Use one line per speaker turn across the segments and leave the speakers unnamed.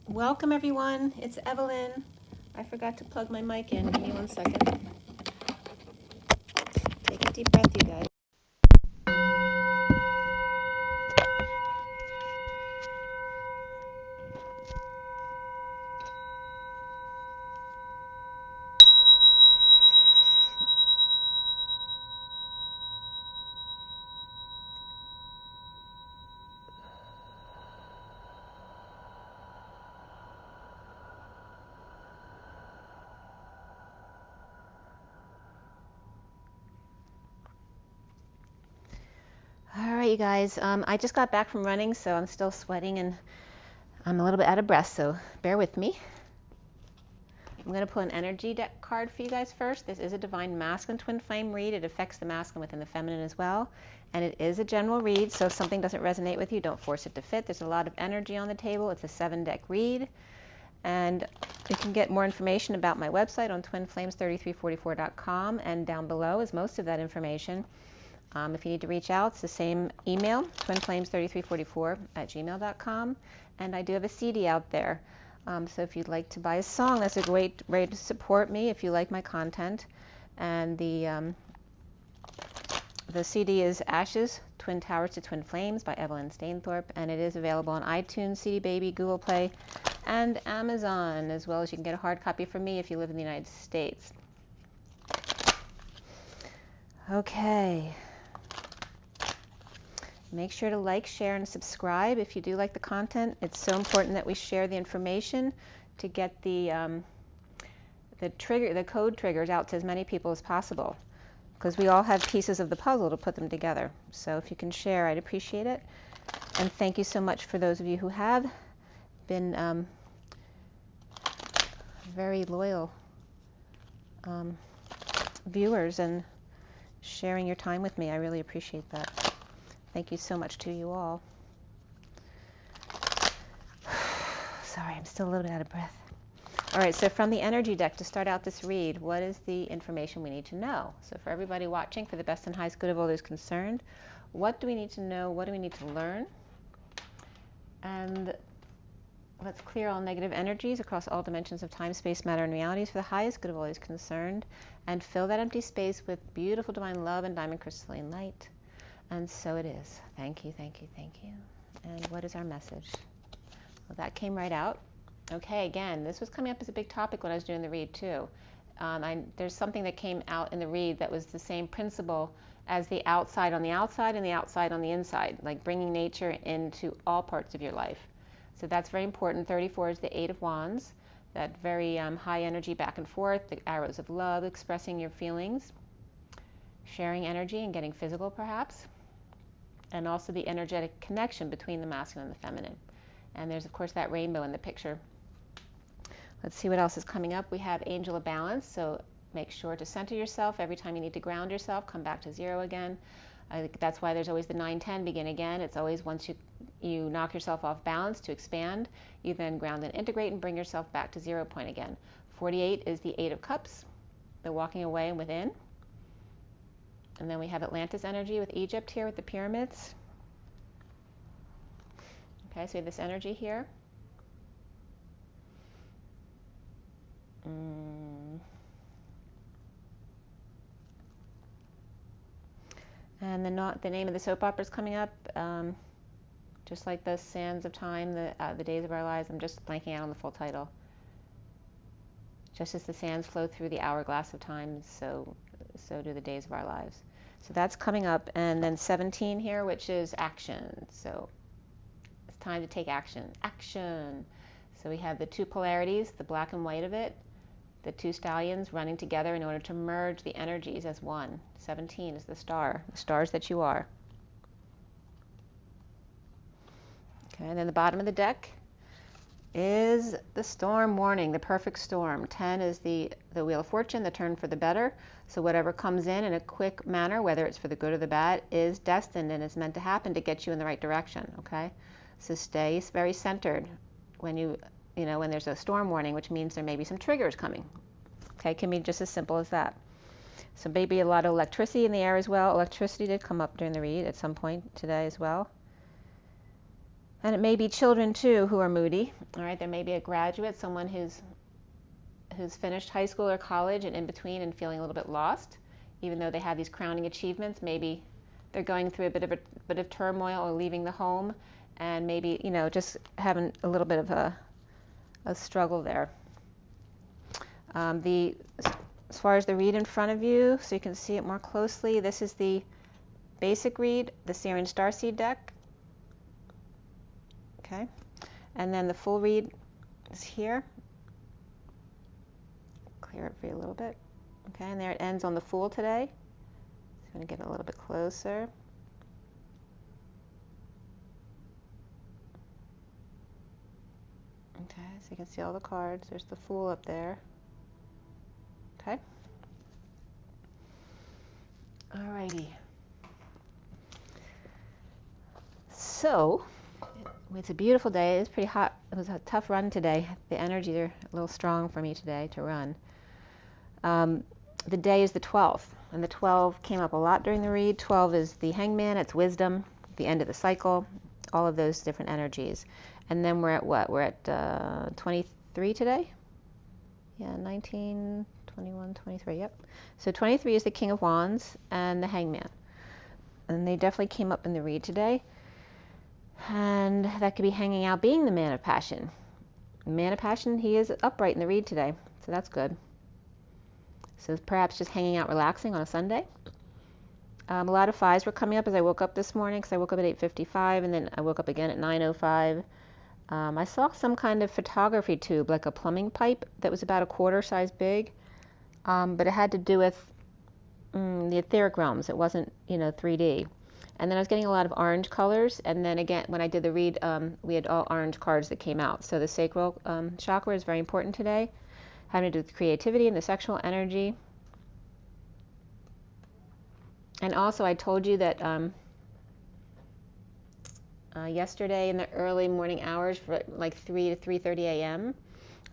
Welcome everyone, it's Evelyn. I forgot to plug my mic in, give me 1 second. Take a deep breath, you guys. All right, you guys, I just got back from running, so I'm still sweating and I'm a little bit out of breath, so bear with me. I'm going to pull an energy deck card for you guys first. This is a Divine Masculine Twin Flame read. It affects the masculine within the feminine as well. And it is a general read, so if something doesn't resonate with you, don't force it to fit. There's a lot of energy on the table. It's a 7-deck read. And you can get more information about my website on twinflames3344.com, and down below is most of that information. If you need to reach out, it's the same email, twinflames3344@gmail.com. And I do have a CD out there. So if you'd like to buy a song, that's a great way to support me if you like my content. And the CD is Ashes, Twin Towers to Twin Flames by Evelyn Stainthorpe, and it is available on iTunes, CD Baby, Google Play, and Amazon, as well as you can get a hard copy from me if you live in the United States. Okay. Make sure to like, share, and subscribe if you do like the content. It's so important that we share the information to get the code triggers out to as many people as possible, because we all have pieces of the puzzle to put them together. So if you can share, I'd appreciate it. And thank you so much for those of you who have been very loyal viewers and sharing your time with me. I really appreciate that. Thank you so much to you all. Sorry, I'm still a little bit out of breath. All right, so from the energy deck, to start out this read, what is the information we need to know? So for everybody watching, for the best and highest good of all those concerned, what do we need to know? What do we need to learn? And let's clear all negative energies across all dimensions of time, space, matter, and realities for the highest good of all those concerned, and fill that empty space with beautiful divine love and diamond crystalline light. And so it is. Thank you, thank you, thank you. And what is our message? Well, that came right out. Okay, again, this was coming up as a big topic when I was doing the read too. There's something that came out in the read that was the same principle as the outside on the outside and the outside on the inside, like bringing nature into all parts of your life. So that's very important. 34 is the 8 of Wands, that very high energy back and forth, the arrows of love, expressing your feelings, sharing energy and getting physical perhaps, and also the energetic connection between the masculine and the feminine. And there's of course that rainbow in the picture. Let's see what else is coming up. We have Angel of Balance, so make sure to center yourself. Every time you need to ground yourself, come back to 0 again. I think that's why there's always the 9-10, begin again. It's always once you knock yourself off balance to expand, you then ground and integrate and bring yourself back to 0 point again. 48 is the 8 of Cups, the walking away and within. And then we have Atlantis energy with Egypt here with the pyramids. Okay, so we have this energy here. And the name of the soap opera is coming up, just like the Sands of Time, the Days of Our Lives. I'm just blanking out on the full title. Just as the sands flow through the hourglass of time, so do the days of our lives. So that's coming up. And then 17 here, which is action. So it's time to take action. Action. So we have the two polarities, the black and white of it, the two stallions running together in order to merge the energies as one. 17 is the stars that you are. Okay, and then the bottom of the deck is the storm warning, the perfect storm. 10 is the Wheel of Fortune, the turn for the better. So whatever comes in a quick manner, whether it's for the good or the bad, is destined and is meant to happen to get you in the right direction, okay? So stay very centered when when there's a storm warning, which means there may be some triggers coming. Okay, it can be just as simple as that. So maybe a lot of electricity in the air as well. Electricity did come up during the read at some point today as well. And it may be children too who are moody. All right, there may be a graduate, someone who's finished high school or college and in between and feeling a little bit lost, even though they have these crowning achievements. Maybe they're going through a bit of turmoil or leaving the home, and maybe, you know, just having a little bit of a struggle there. As far as the read in front of you, so you can see it more closely, this is the basic read, the SIRIAN STARSEED deck. Okay, and then the full read is here. Clear it for you a little bit. Okay, and there it ends on the Fool today. So I'm going to get a little bit closer. Okay, so you can see all the cards. There's the Fool up there. Okay. Alrighty. So, it's a beautiful day. It's pretty hot. It was a tough run today. The energies are a little strong for me today to run. The day is the 12th, and the 12 came up a lot during the read. 12 is the Hangman, it's wisdom, the end of the cycle, all of those different energies. And then we're at what? We're at 23 today? Yeah, 19, 21, 23, yep. So 23 is the King of Wands and the Hangman. And they definitely came up in the read today. And that could be hanging out being the Man of Passion. The Man of Passion, he is upright in the read today, so that's good. So perhaps just hanging out, relaxing on a Sunday. A lot of 5s were coming up as I woke up this morning, because I woke up at 8:55, and then I woke up again at 9:05. I saw some kind of photography tube, like a plumbing pipe, that was about a quarter size big, but it had to do with the etheric realms. It wasn't, 3D. And then I was getting a lot of orange colors, and then again, when I did the read, we had all orange cards that came out. So the sacral chakra is very important today, having to do with creativity and the sexual energy. And also, I told you that yesterday in the early morning hours, for like 3 to 3:30 a.m.,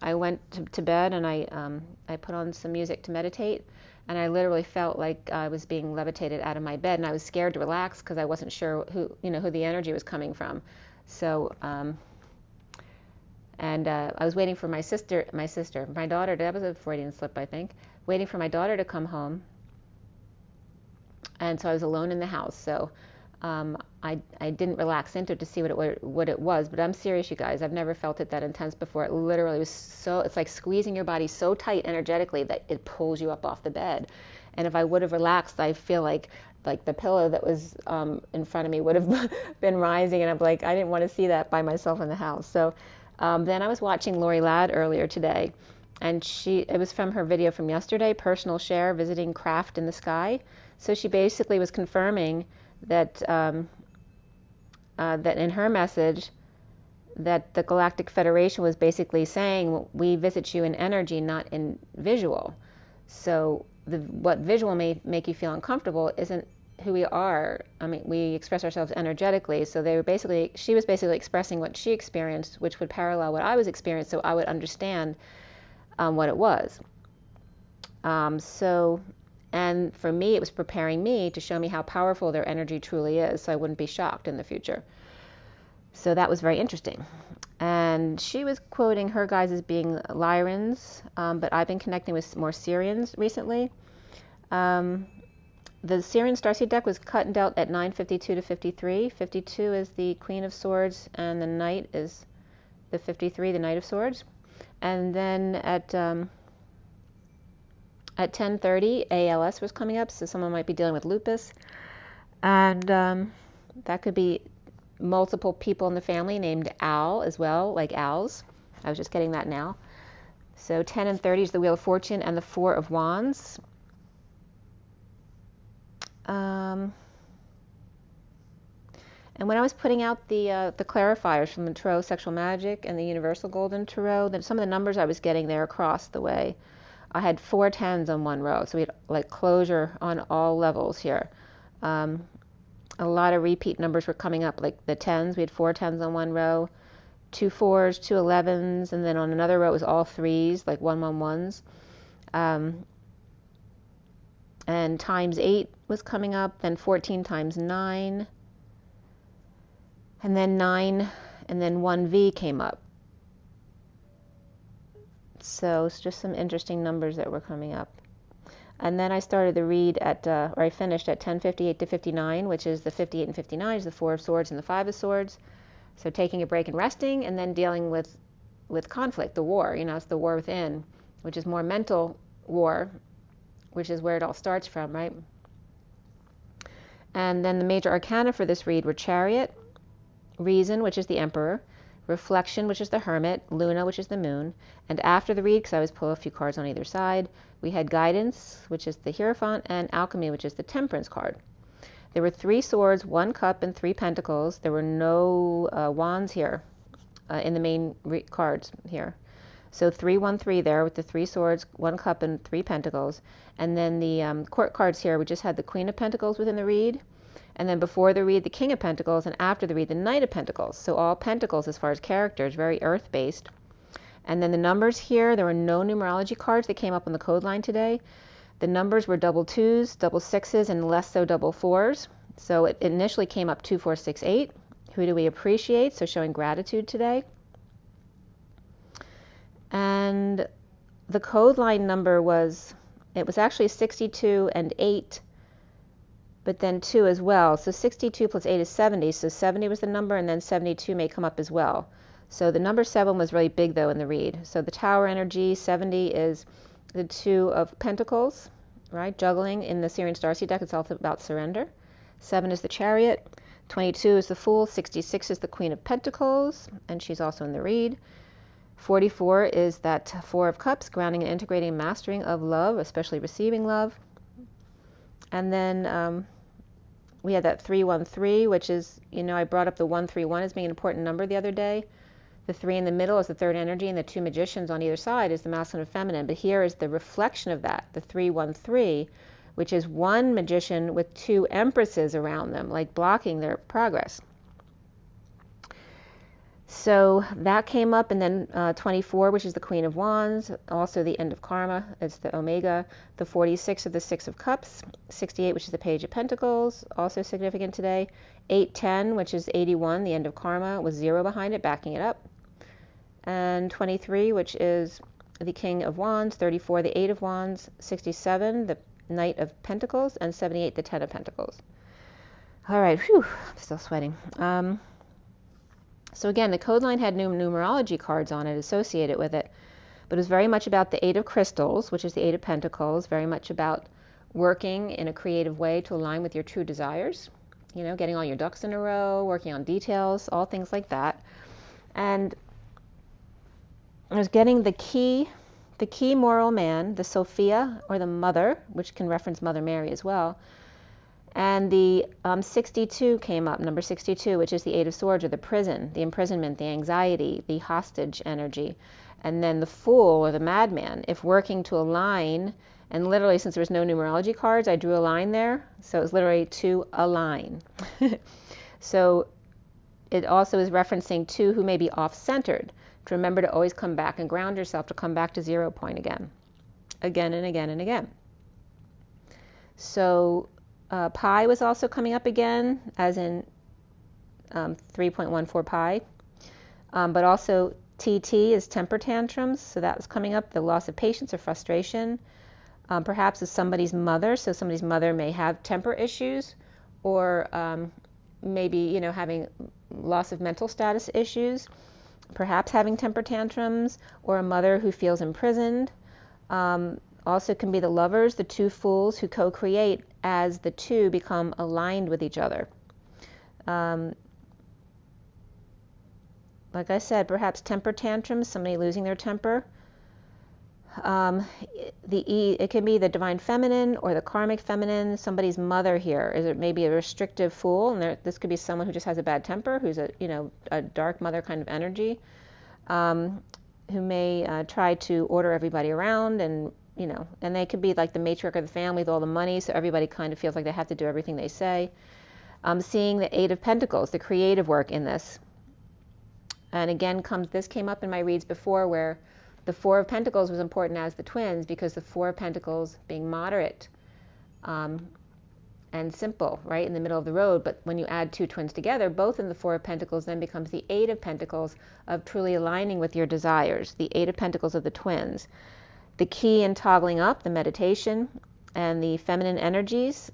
I went to bed and I put on some music to meditate, and I literally felt like I was being levitated out of my bed, and I was scared to relax because I wasn't sure who the energy was coming from. So, I was waiting for my daughter. That was a Freudian slip, I think. Waiting for my daughter to come home, and so I was alone in the house. So I didn't relax into it to see what it was, but I'm serious, you guys. I've never felt it that intense before. It literally was it's like squeezing your body so tight energetically that it pulls you up off the bed. And if I would have relaxed, I feel like the pillow that was in front of me would have been rising, and I'm like, I didn't want to see that by myself in the house. So then I was watching Lori Ladd earlier today, and it was from her video from yesterday, Personal Share, Visiting Craft in the Sky. So she basically was confirming that that in her message, that the Galactic Federation was basically saying, we visit you in energy, not in visual. So what visual may make you feel uncomfortable isn't who we are. I mean, we express ourselves energetically. So she was basically expressing what she experienced, which would parallel what I was experiencing, so I would understand what it was. And for me, it was preparing me to show me how powerful their energy truly is, so I wouldn't be shocked in the future. So that was very interesting. And she was quoting her guys as being Lyrans, but I've been connecting with more Sirians recently. The SIRIAN Starseed deck was cut and dealt at 9:52 to 53. 52 is the Queen of Swords, and the Knight is the 53, the Knight of Swords. And then at 10:30, ALS was coming up, so someone might be dealing with lupus. And that could be multiple people in the family named Al as well, like Al's. I was just getting that now. So 10 and 30 is the Wheel of Fortune and the Four of Wands. And when I was putting out the clarifiers from the Tarot Sexual Magic and the Universal Golden Tarot, then some of the numbers I was getting there across the way, I had 4 10s on one row, so we had like closure on all levels here. A lot of repeat numbers were coming up, like the 10s. We had 4 10s on one row, 2 4s, 2 11s, and then on another row it was all 3s, like 1 1 1s. And times 8 was coming up, then 14 times 9, and then 9 and then 1V came up. So it's just some interesting numbers that were coming up. And then I started the read at, or I finished at 10:58 to 59, which is the 58 and 59 is the 4 of Swords and the 5 of Swords. So taking a break and resting, and then dealing with conflict, the war. You know, it's the war within, which is more mental war, which is where it all starts from, right? And then the major arcana for this read were Chariot, Reason, which is the Emperor, Reflection, which is the Hermit, Luna, which is the Moon. And after the read, because I always pull a few cards on either side, we had Guidance, which is the Hierophant, and Alchemy, which is the Temperance card. There were 3 swords, 1 cup, and 3 pentacles. There were no wands here in the main cards here. So 3-1-3 there with the 3 swords, 1 cup, and 3 pentacles. And then the court cards here, we just had the Queen of Pentacles within the read. And then before the read, the King of Pentacles, and after the read, the Knight of Pentacles. So all pentacles as far as characters, very earth-based. And then the numbers here, there were no numerology cards that came up on the code line today. The numbers were double 2s, double 6s, and less so double 4s. So it initially came up 2, 4, 6, 8. Who do we appreciate? So showing gratitude today. And the code line number was, it was actually 62 and 8, but then 2 as well. So 62 plus 8 is 70. So 70 was the number, and then 72 may come up as well. So the number 7 was really big, though, in the read. So the Tower energy, 70 is the 2 of Pentacles, right? Juggling in the SIRIAN STARSEED deck, it's all about surrender. 7 is the Chariot. 22 is the Fool. 66 is the Queen of Pentacles, and she's also in the read. 44 is that 4 of Cups, grounding and integrating and mastering of love, especially receiving love. And then we had that 3-1-3, which is, you know, I brought up the 1-3-1 as being an important number the other day. The 3 in the middle is the third energy, and the 2 magicians on either side is the masculine and feminine. But here is the reflection of that, the 3-1-3, which is 1 magician with 2 empresses around them, like blocking their progress. So that came up, and then 24, which is the Queen of Wands, also the end of karma, it's the Omega. The 46 of the 6 of Cups, 68, which is the Page of Pentacles, also significant today. 8-10, which is 81, the end of karma, with 0 behind it, backing it up. And 23, which is the King of Wands, 34, the 8 of Wands, 67, the Knight of Pentacles, and 78, the 10 of Pentacles. All right, whew, I'm still sweating. So again, the code line had numerology cards on it associated with it, but it was very much about the 8 of Crystals, which is the 8 of Pentacles, very much about working in a creative way to align with your true desires, you know, getting all your ducks in a row, working on details, all things like that. And I was getting the key moral man, the Sophia, or the mother, which can reference Mother Mary as well. And the 62 came up, number 62, which is the 8 of Swords, or the prison, the imprisonment, the anxiety, the hostage energy. And then the Fool, or the madman, if working to align, and literally since there was no numerology cards, I drew a line there. So it was literally to align. So it also is referencing to who may be off-centered, to remember to always come back and ground yourself, to come back to 0 point again and again and again. So pi was also coming up again, as in 3.14 pi, but also TT is temper tantrums, so that was coming up, the loss of patience or frustration, perhaps as somebody's mother, so somebody's mother may have temper issues, or maybe, you know, having loss of mental status issues, perhaps having temper tantrums, or a mother who feels imprisoned. Also can be the lovers, the 2 fools who co-create as the 2 become aligned with each other. Like I said, perhaps temper tantrums, somebody losing their temper. It can be the divine feminine or the karmic feminine, somebody's mother here. Is it maybe a restrictive fool? And this could be someone who just has a bad temper, who's a dark mother kind of energy, who may try to order everybody around, and and they could be like the matriarch of the family with all the money, so everybody kind of feels like they have to do everything they say. Seeing the 8 of Pentacles, the creative work in this. And again, this came up in my reads before, where the 4 of Pentacles was important as the twins, because the 4 of Pentacles being moderate and simple, right, in the middle of the road. But when you add two twins together, both in the Four of Pentacles, then becomes the Eight of Pentacles of truly aligning with your desires, the Eight of Pentacles of the twins. The key in toggling up, the meditation, and the feminine energies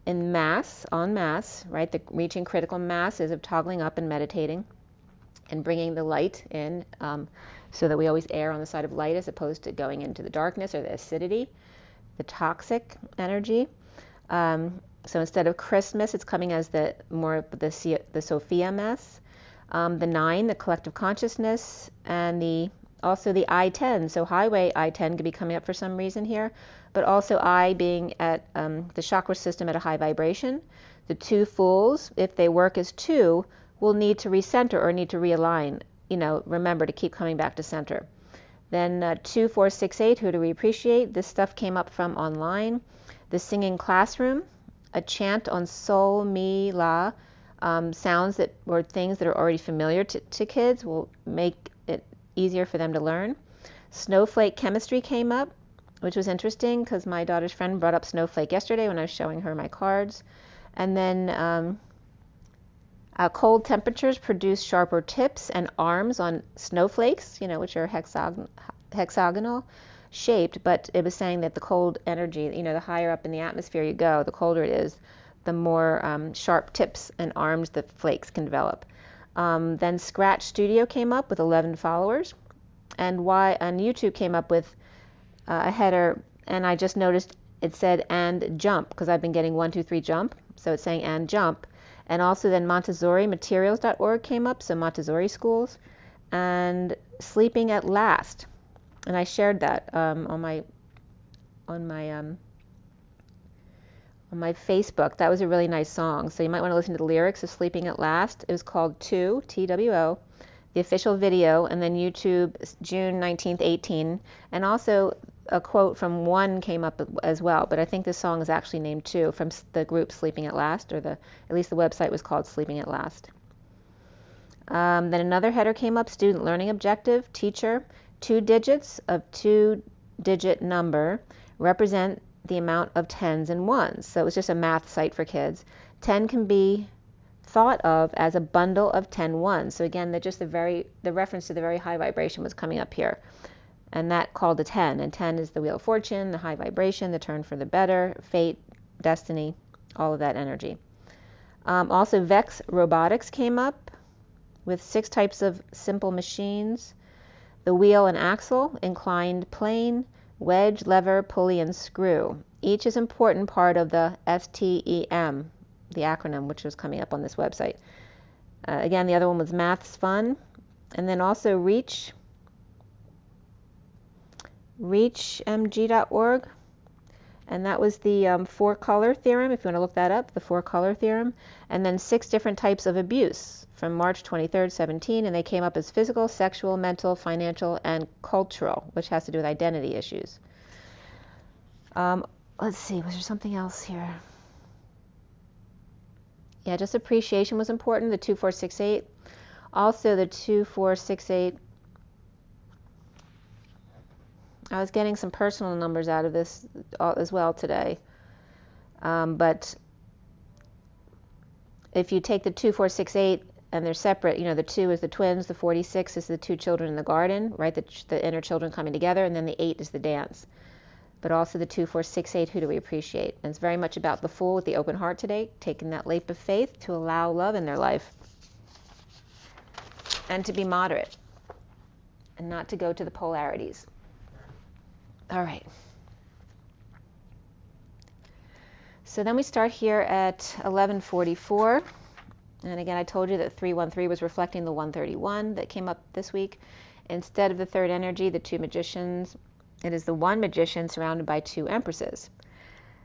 in mass, en masse, right, the reaching critical masses of toggling up and meditating and bringing the light in, so that we always err on the side of light as opposed to going into the darkness or the acidity, the toxic energy. So instead of Christmas, it's coming as the more the Sophia mess. The 9, the collective consciousness, and also the I-10. So highway I-10 could be coming up for some reason here, but also I being at the chakra system at a high vibration. The 2 fools, if they work as 2, will need to recenter or need to realign. Remember to keep coming back to center. Then 2, 4, 6, 8, who do we appreciate? This stuff came up from online. The singing classroom, a chant on sol, mi, la, sounds that or things that are already familiar to kids will make it easier for them to learn. Snowflake chemistry came up, which was interesting because my daughter's friend brought up snowflake yesterday when I was showing her my cards. And then cold temperatures produce sharper tips and arms on snowflakes, which are hexagonal shaped, but it was saying that the cold energy, the higher up in the atmosphere you go, the colder it is, the more sharp tips and arms the flakes can develop. Then Scratch Studio came up with 11 followers, and YouTube came up with a header, and I just noticed it said and jump, because I've been getting 1, 2, 3 jump, so it's saying and jump. And also then MontessoriMaterials.org came up, so Montessori schools, and Sleeping at Last. And I shared that on my Facebook. That was a really nice song. So you might want to listen to the lyrics of Sleeping at Last. It was called Two, T-W-O, the official video, and then YouTube, June 19th, 18. And also a quote from One came up as well. But I think this song is actually named Two from the group Sleeping at Last, or at least the website was called Sleeping at Last. Then another header came up, Student Learning Objective, Teacher. 2 digits of 2-digit number represent the amount of 10s and 1s. So it was just a math site for kids. 10 can be thought of as a bundle of 10 ones. So again, the reference to the very high vibration was coming up here. And that called a 10. And 10 is the Wheel of Fortune, the high vibration, the turn for the better, fate, destiny, all of that energy. Also, Vex Robotics came up with 6 types of simple machines. The wheel and axle, inclined plane, wedge, lever, pulley, and screw. Each is an important part of the STEM, the acronym, which was coming up on this website. Again, the other one was Maths Fun. And then also reachmg.org. And that was the 4-color theorem, if you want to look that up, the 4-color theorem. And then 6 different types of abuse from March 23rd, 17, and they came up as physical, sexual, mental, financial, and cultural, which has to do with identity issues. Let's see, was there something else here? Yeah, just appreciation was important, the 2, 4, 6, 8. Also the 2, 4, 6, 8. I was getting some personal numbers out of this as well today. But if you take the 2, 4, 6, 8, and they're separate, the 2 is the twins, the 46 is the 2 children in the garden, right? The inner children coming together, and then the 8 is the dance. But also the 2, 4, 6, 8, who do we appreciate? And it's very much about the Fool with the open heart today, taking that leap of faith to allow love in their life. And to be moderate, and not to go to the polarities. All right. So then we start here at 11:44. And again, I told you that 313 was reflecting the 131 that came up this week. Instead of the third energy, the 2 magicians, it is the 1 magician surrounded by 2 empresses.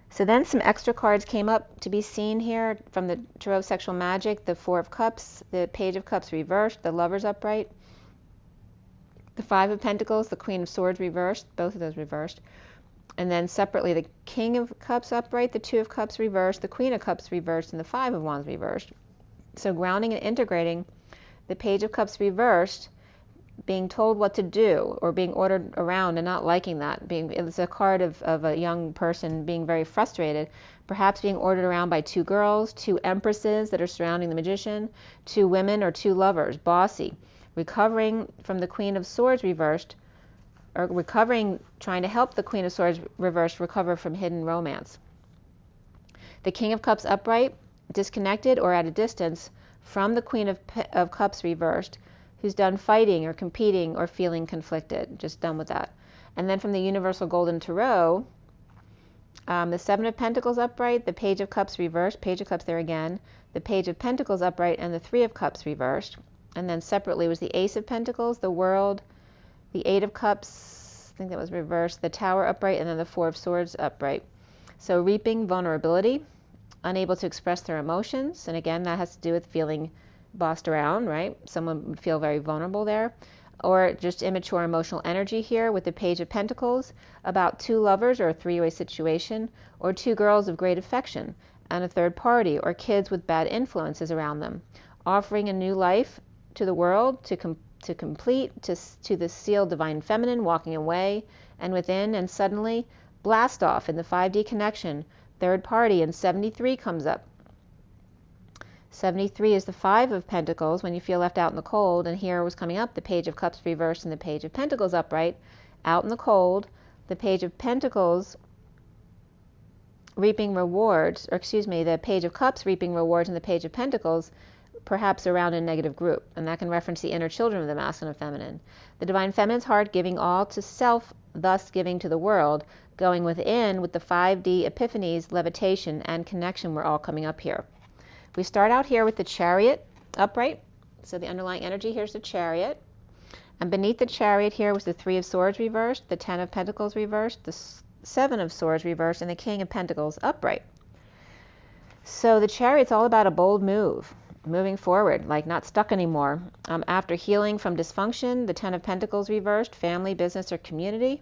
So then some extra cards came up to be seen here from the Tarot of Sexual Magic, the 4 of Cups, the Page of Cups reversed, the Lovers upright, the 5 of Pentacles, the Queen of Swords reversed, both of those reversed. And then separately, the King of Cups upright, the 2 of Cups reversed, the Queen of Cups reversed, and the 5 of Wands reversed. So grounding and integrating the Page of Cups reversed being told what to do or being ordered around and not liking that. It's a card of a young person being very frustrated, perhaps being ordered around by two girls, two empresses that are surrounding the magician, two women or two lovers, bossy, recovering from the Queen of Swords reversed, or trying to help the Queen of Swords reversed recover from hidden romance. The King of Cups upright, disconnected or at a distance from the Queen of Cups reversed, who's done fighting or competing or feeling conflicted, just done with that. And then from the Universal Golden Tarot, the Seven of Pentacles upright, the Page of Cups reversed, Page of Cups there again, the Page of Pentacles upright, and the Three of Cups reversed. And then separately was the Ace of Pentacles, the World, the Eight of Cups, I think that was reversed, the Tower upright, and then the Four of Swords upright. So reaping vulnerability, unable to express their emotions, and again that has to do with feeling bossed around, right? Someone would feel very vulnerable there. Or just immature emotional energy here with the Page of Pentacles about two lovers or a three-way situation, or two girls of great affection and a third party, or kids with bad influences around them, offering a new life to the world, to complete, to the sealed divine feminine, walking away and within, and suddenly blast off in the 5D connection, third party, and 73 comes up. 73 is the Five of Pentacles when you feel left out in the cold, and here was coming up the Page of Cups reversed and the Page of Pentacles upright, out in the cold, the Page of Pentacles reaping rewards, or excuse me, the Page of Cups reaping rewards and the Page of Pentacles perhaps around a negative group, and that can reference the inner children of the masculine and feminine. The divine feminine's heart giving all to self, thus giving to the world, going within with the 5D epiphanies, levitation, and connection were all coming up here. We start out here with the Chariot upright, so the underlying energy here's the Chariot, and beneath the Chariot here was the Three of Swords reversed, the Ten of Pentacles reversed, the Seven of Swords reversed, and the King of Pentacles upright. So the Chariot's all about a bold move, moving forward, like not stuck anymore. After healing from dysfunction, the Ten of Pentacles reversed, family, business, or community,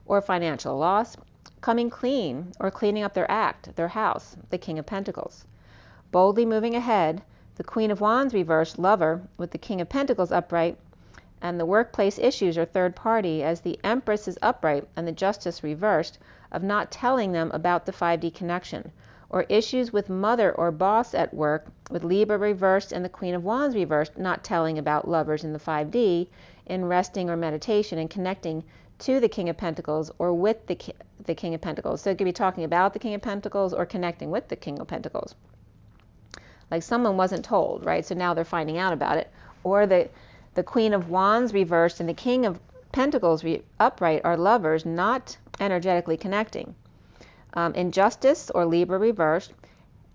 or financial loss, coming clean, or cleaning up their act, their house, the King of Pentacles. Boldly moving ahead, the Queen of Wands reversed, lover, with the King of Pentacles upright, and the workplace issues or third party, as the Empress is upright and the Justice reversed, of not telling them about the 5D connection, or issues with mother or boss at work, with Libra reversed and the Queen of Wands reversed, not telling about lovers in the 5D, in resting or meditation and connecting to the King of Pentacles or with the King of Pentacles. So it could be talking about the King of Pentacles or connecting with the King of Pentacles. Like someone wasn't told, right? So now they're finding out about it. Or the Queen of Wands reversed and the King of Pentacles upright are lovers, not energetically connecting. Injustice or Libra reversed,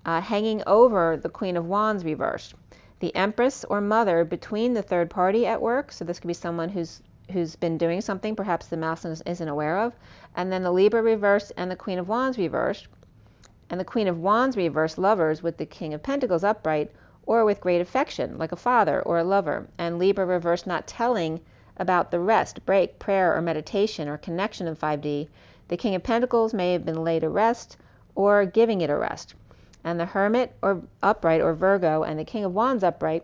hanging over the Queen of Wands reversed. The Empress or mother between the third party at work, so this could be someone who's been doing something perhaps the masculine isn't aware of, and then the Libra reversed and the Queen of Wands reversed, and the Queen of Wands reversed lovers with the King of Pentacles upright, or with great affection, like a father or a lover, and Libra reversed not telling about the rest, break, prayer, or meditation, or connection in 5D. The King of Pentacles may have been laid a rest, or giving it a rest. And the Hermit or upright, or Virgo, and the King of Wands upright,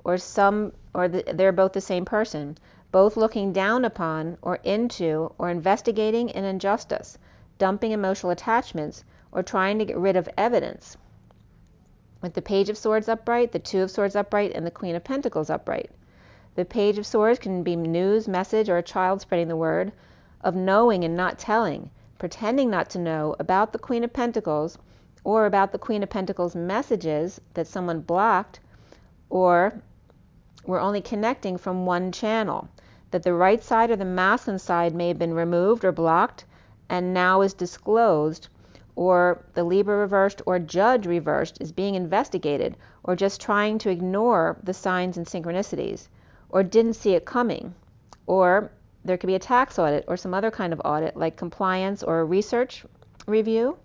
they're both the same person, both looking down upon, or into, or investigating an injustice, dumping emotional attachments, or trying to get rid of evidence. With the Page of Swords upright, the Two of Swords upright, and the Queen of Pentacles upright. The Page of Swords can be news, message, or a child spreading the word, of knowing and not telling, pretending not to know about the Queen of Pentacles, or about the Queen of Pentacles messages that someone blocked, or were only connecting from one channel, that the right side or the masculine side may have been removed or blocked, and now is disclosed, or the Libra reversed or Judge reversed is being investigated, or just trying to ignore the signs and synchronicities, or didn't see it coming, or there could be a tax audit or some other kind of audit like compliance or a research review,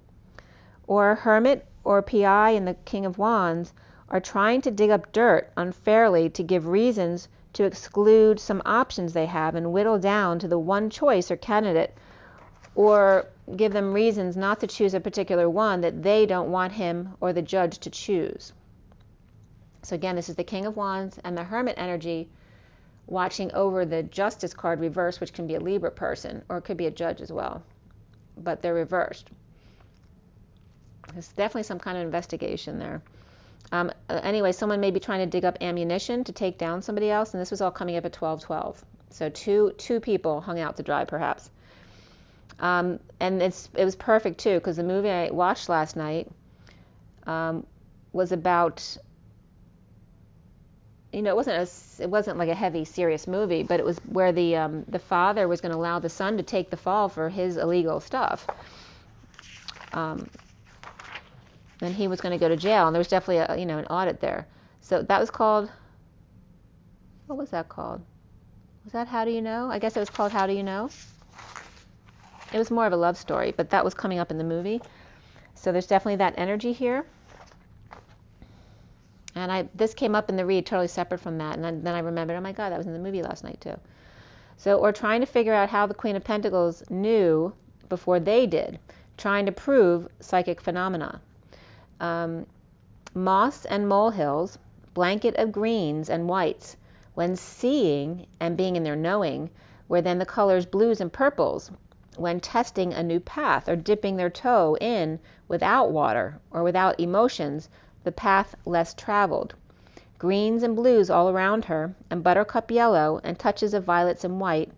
or Hermit or PI and the King of Wands are trying to dig up dirt unfairly to give reasons to exclude some options they have and whittle down to the one choice or candidate, or give them reasons not to choose a particular one that they don't want him or the judge to choose. So again, this is the King of Wands and the Hermit energy watching over the Justice card reversed, which can be a Libra person, or it could be a judge as well, but they're reversed. There's definitely some kind of investigation there. Anyway, someone may be trying to dig up ammunition to take down somebody else, and this was all coming up at 12:12. So two people hung out to dry, perhaps. And it was perfect too, because the movie I watched last night was about, it wasn't like a heavy, serious movie, but it was where the father was going to allow the son to take the fall for his illegal stuff. And he was going to go to jail, and there was definitely an audit there. So that was called, what was that called? Was that How Do You Know? I guess it was called How Do You Know? It was more of a love story, but that was coming up in the movie. So there's definitely that energy here. And this came up in the read totally separate from that, and then I remembered, oh my God, that was in the movie last night too. So, or trying to figure out how the Queen of Pentacles knew before they did, trying to prove psychic phenomena. Moss and molehills, blanket of greens and whites, when seeing and being in their knowing, were then the colors blues and purples, when testing a new path or dipping their toe in without water or without emotions, the path less traveled. Greens and blues all around her, and buttercup yellow and touches of violets and white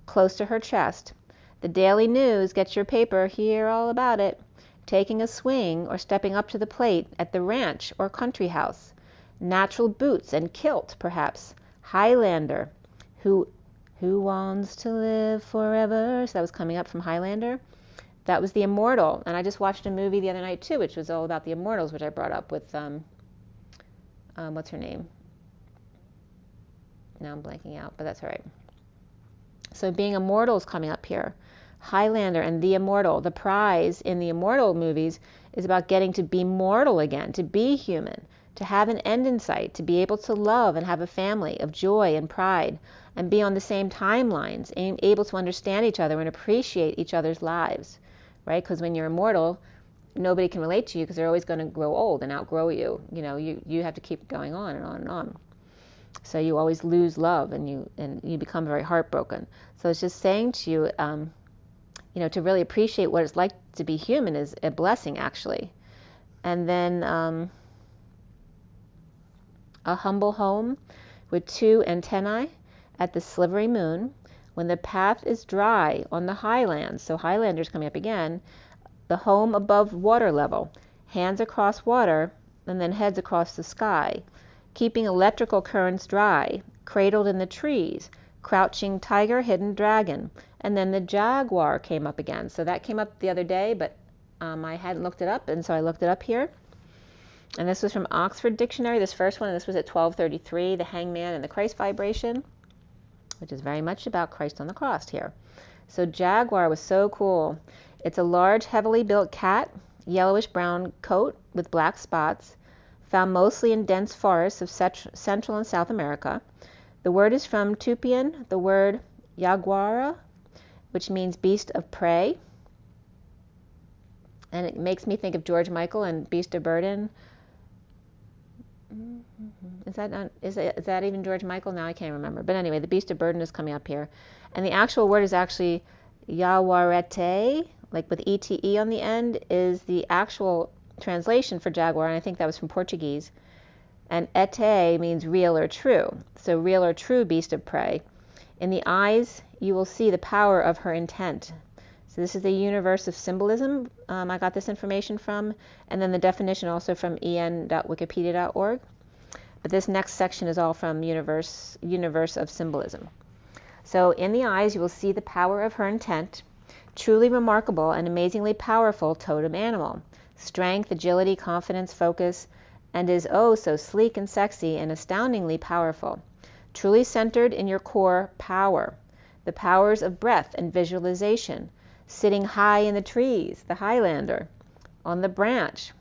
close to her chest. The Daily News, get your paper, hear all about it. Taking a swing or stepping up to the plate at the ranch or country house. Natural boots and kilt, perhaps. Highlander, who wants to live forever. So that was coming up from Highlander. That was the Immortal. And I just watched a movie the other night too, which was all about the Immortals, which I brought up with, what's her name? Now I'm blanking out, but that's all right. So being immortal is coming up here. Highlander and the Immortal. The prize in the Immortal movies is about getting to be mortal again, to be human, to have an end in sight, to be able to love and have a family of joy and pride, and be on the same timelines, and able to understand each other and appreciate each other's lives, right? Because when you're immortal, nobody can relate to you because they're always going to grow old and outgrow you. You have to keep going on and on and on. So you always lose love, and you become very heartbroken. So it's just saying to you, to really appreciate what it's like to be human is a blessing, actually. And then a humble home with 2 antennae at the slivery moon, when the path is dry on the highlands. So Highlander's coming up again. The home above water level, hands across water, and then heads across the sky. Keeping electrical currents dry, cradled in the trees, crouching tiger, hidden dragon. And then the jaguar came up again. So that came up the other day, but I hadn't looked it up, and so I looked it up here. And this was from Oxford Dictionary, this first one, and this was at 1233, the hangman and the Christ vibration, which is very much about Christ on the cross here. So jaguar was so cool. It's a large, heavily built cat, yellowish-brown coat with black spots, found mostly in dense forests of Central and South America. The word is from Tupian, the word yaguara, which means beast of prey. And it makes me think of George Michael and Beast of Burden. Is that even George Michael? Now I can't remember. But anyway, the Beast of Burden is coming up here. And the actual word is actually yawarete, like with ETE on the end, is the actual translation for jaguar, and I think that was from Portuguese. And ete means real or true. So real or true beast of prey. In the eyes, you will see the power of her intent. So this is the universe of symbolism. I got this information from, and then the definition also from en.wikipedia.org. But this next section is all from universe of symbolism. So in the eyes, you will see the power of her intent. Truly remarkable and amazingly powerful totem animal. Strength, agility, confidence, focus, and is oh so sleek and sexy and astoundingly powerful. Truly centered in your core power. The powers of breath and visualization. Sitting high in the trees, the Highlander. On the branch,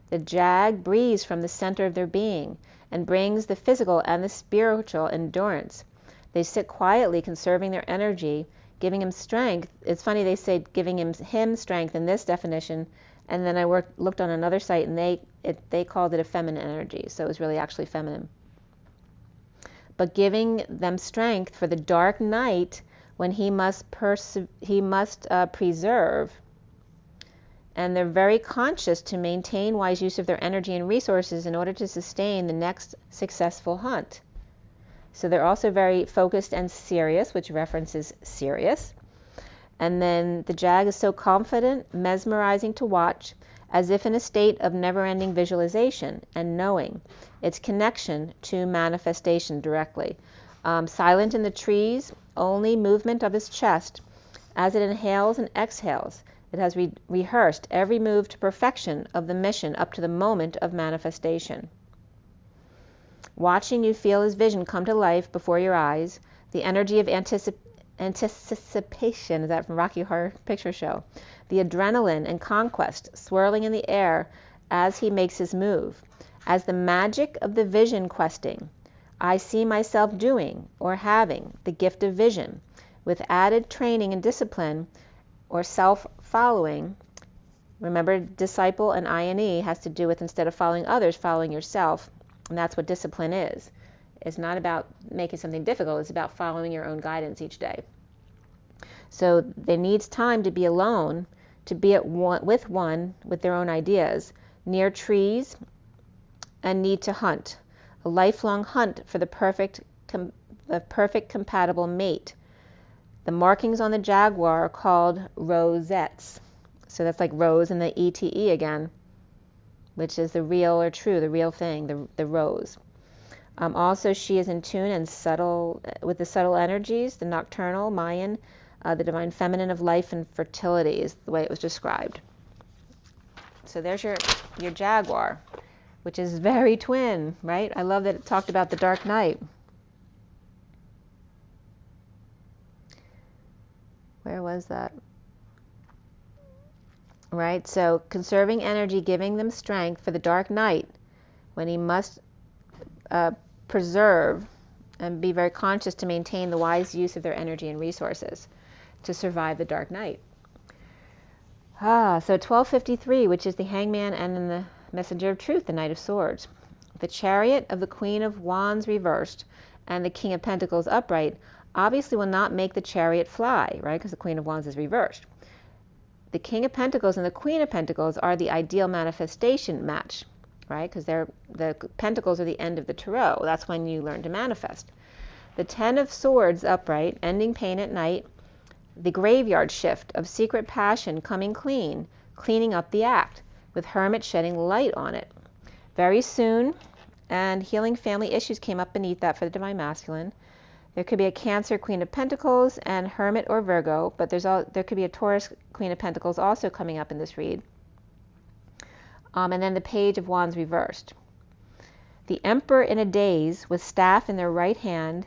the jag breathes from the center of their being and brings the physical and the spiritual endurance. They sit quietly, conserving their energy, giving him strength. It's funny, they say giving him strength in this definition, and then I looked on another site, and they called it a feminine energy, so it was really actually feminine. but giving them strength for the dark night when he must preserve. And they're very conscious to maintain wise use of their energy and resources in order to sustain the next successful hunt. So they're also very focused and serious, which references Sirius. And then the jag is so confident, mesmerizing to watch, as if in a state of never-ending visualization and knowing its connection to manifestation directly. Silent in the trees, only movement of his chest. As it inhales and exhales, it has rehearsed every move to perfection of the mission up to the moment of manifestation. Watching, you feel his vision come to life before your eyes, the energy of anticipation, is that from Rocky Horror Picture Show? The adrenaline and conquest swirling in the air as he makes his move. As the magic of the vision questing, I see myself doing or having the gift of vision with added training and discipline or self-following. Remember, disciple and I&E has to do with, instead of following others, following yourself. And that's what discipline is. It's not about making something difficult. It's about following your own guidance each day. So there needs time to be alone, to be at one with their own ideas, near trees, and need to hunt. A lifelong hunt for the perfect compatible mate. The markings on the jaguar are called rosettes. So that's like rose and the ETE again, which is the real or true, the real thing, the rose. Also, she is in tune and subtle with the subtle energies, the nocturnal, Mayan, the divine feminine of life and fertility is the way it was described. So there's your jaguar, which is very twin, right? I love that it talked about the dark night. Where was that? Right, so conserving energy, giving them strength for the dark night when he must preserve and be very conscious to maintain the wise use of their energy and resources to survive the dark night. So 1253, which is the hangman and then the messenger of truth, the Knight of Swords. The chariot of the Queen of Wands reversed and the King of Pentacles upright obviously will not make the chariot fly, right? Because the Queen of Wands is reversed. The King of Pentacles and the Queen of Pentacles are the ideal manifestation match, right? Because the Pentacles are the end of the tarot. That's when you learn to manifest. The Ten of Swords upright, ending pain at night. The graveyard shift of secret passion coming clean, cleaning up the act, with Hermit shedding light on it. Very soon, and healing family issues came up beneath that for the Divine Masculine. There could be a Cancer Queen of Pentacles and Hermit or Virgo, but there could be a Taurus Queen of Pentacles also coming up in this read. And then the Page of Wands reversed. The Emperor in a daze with staff in their right hand,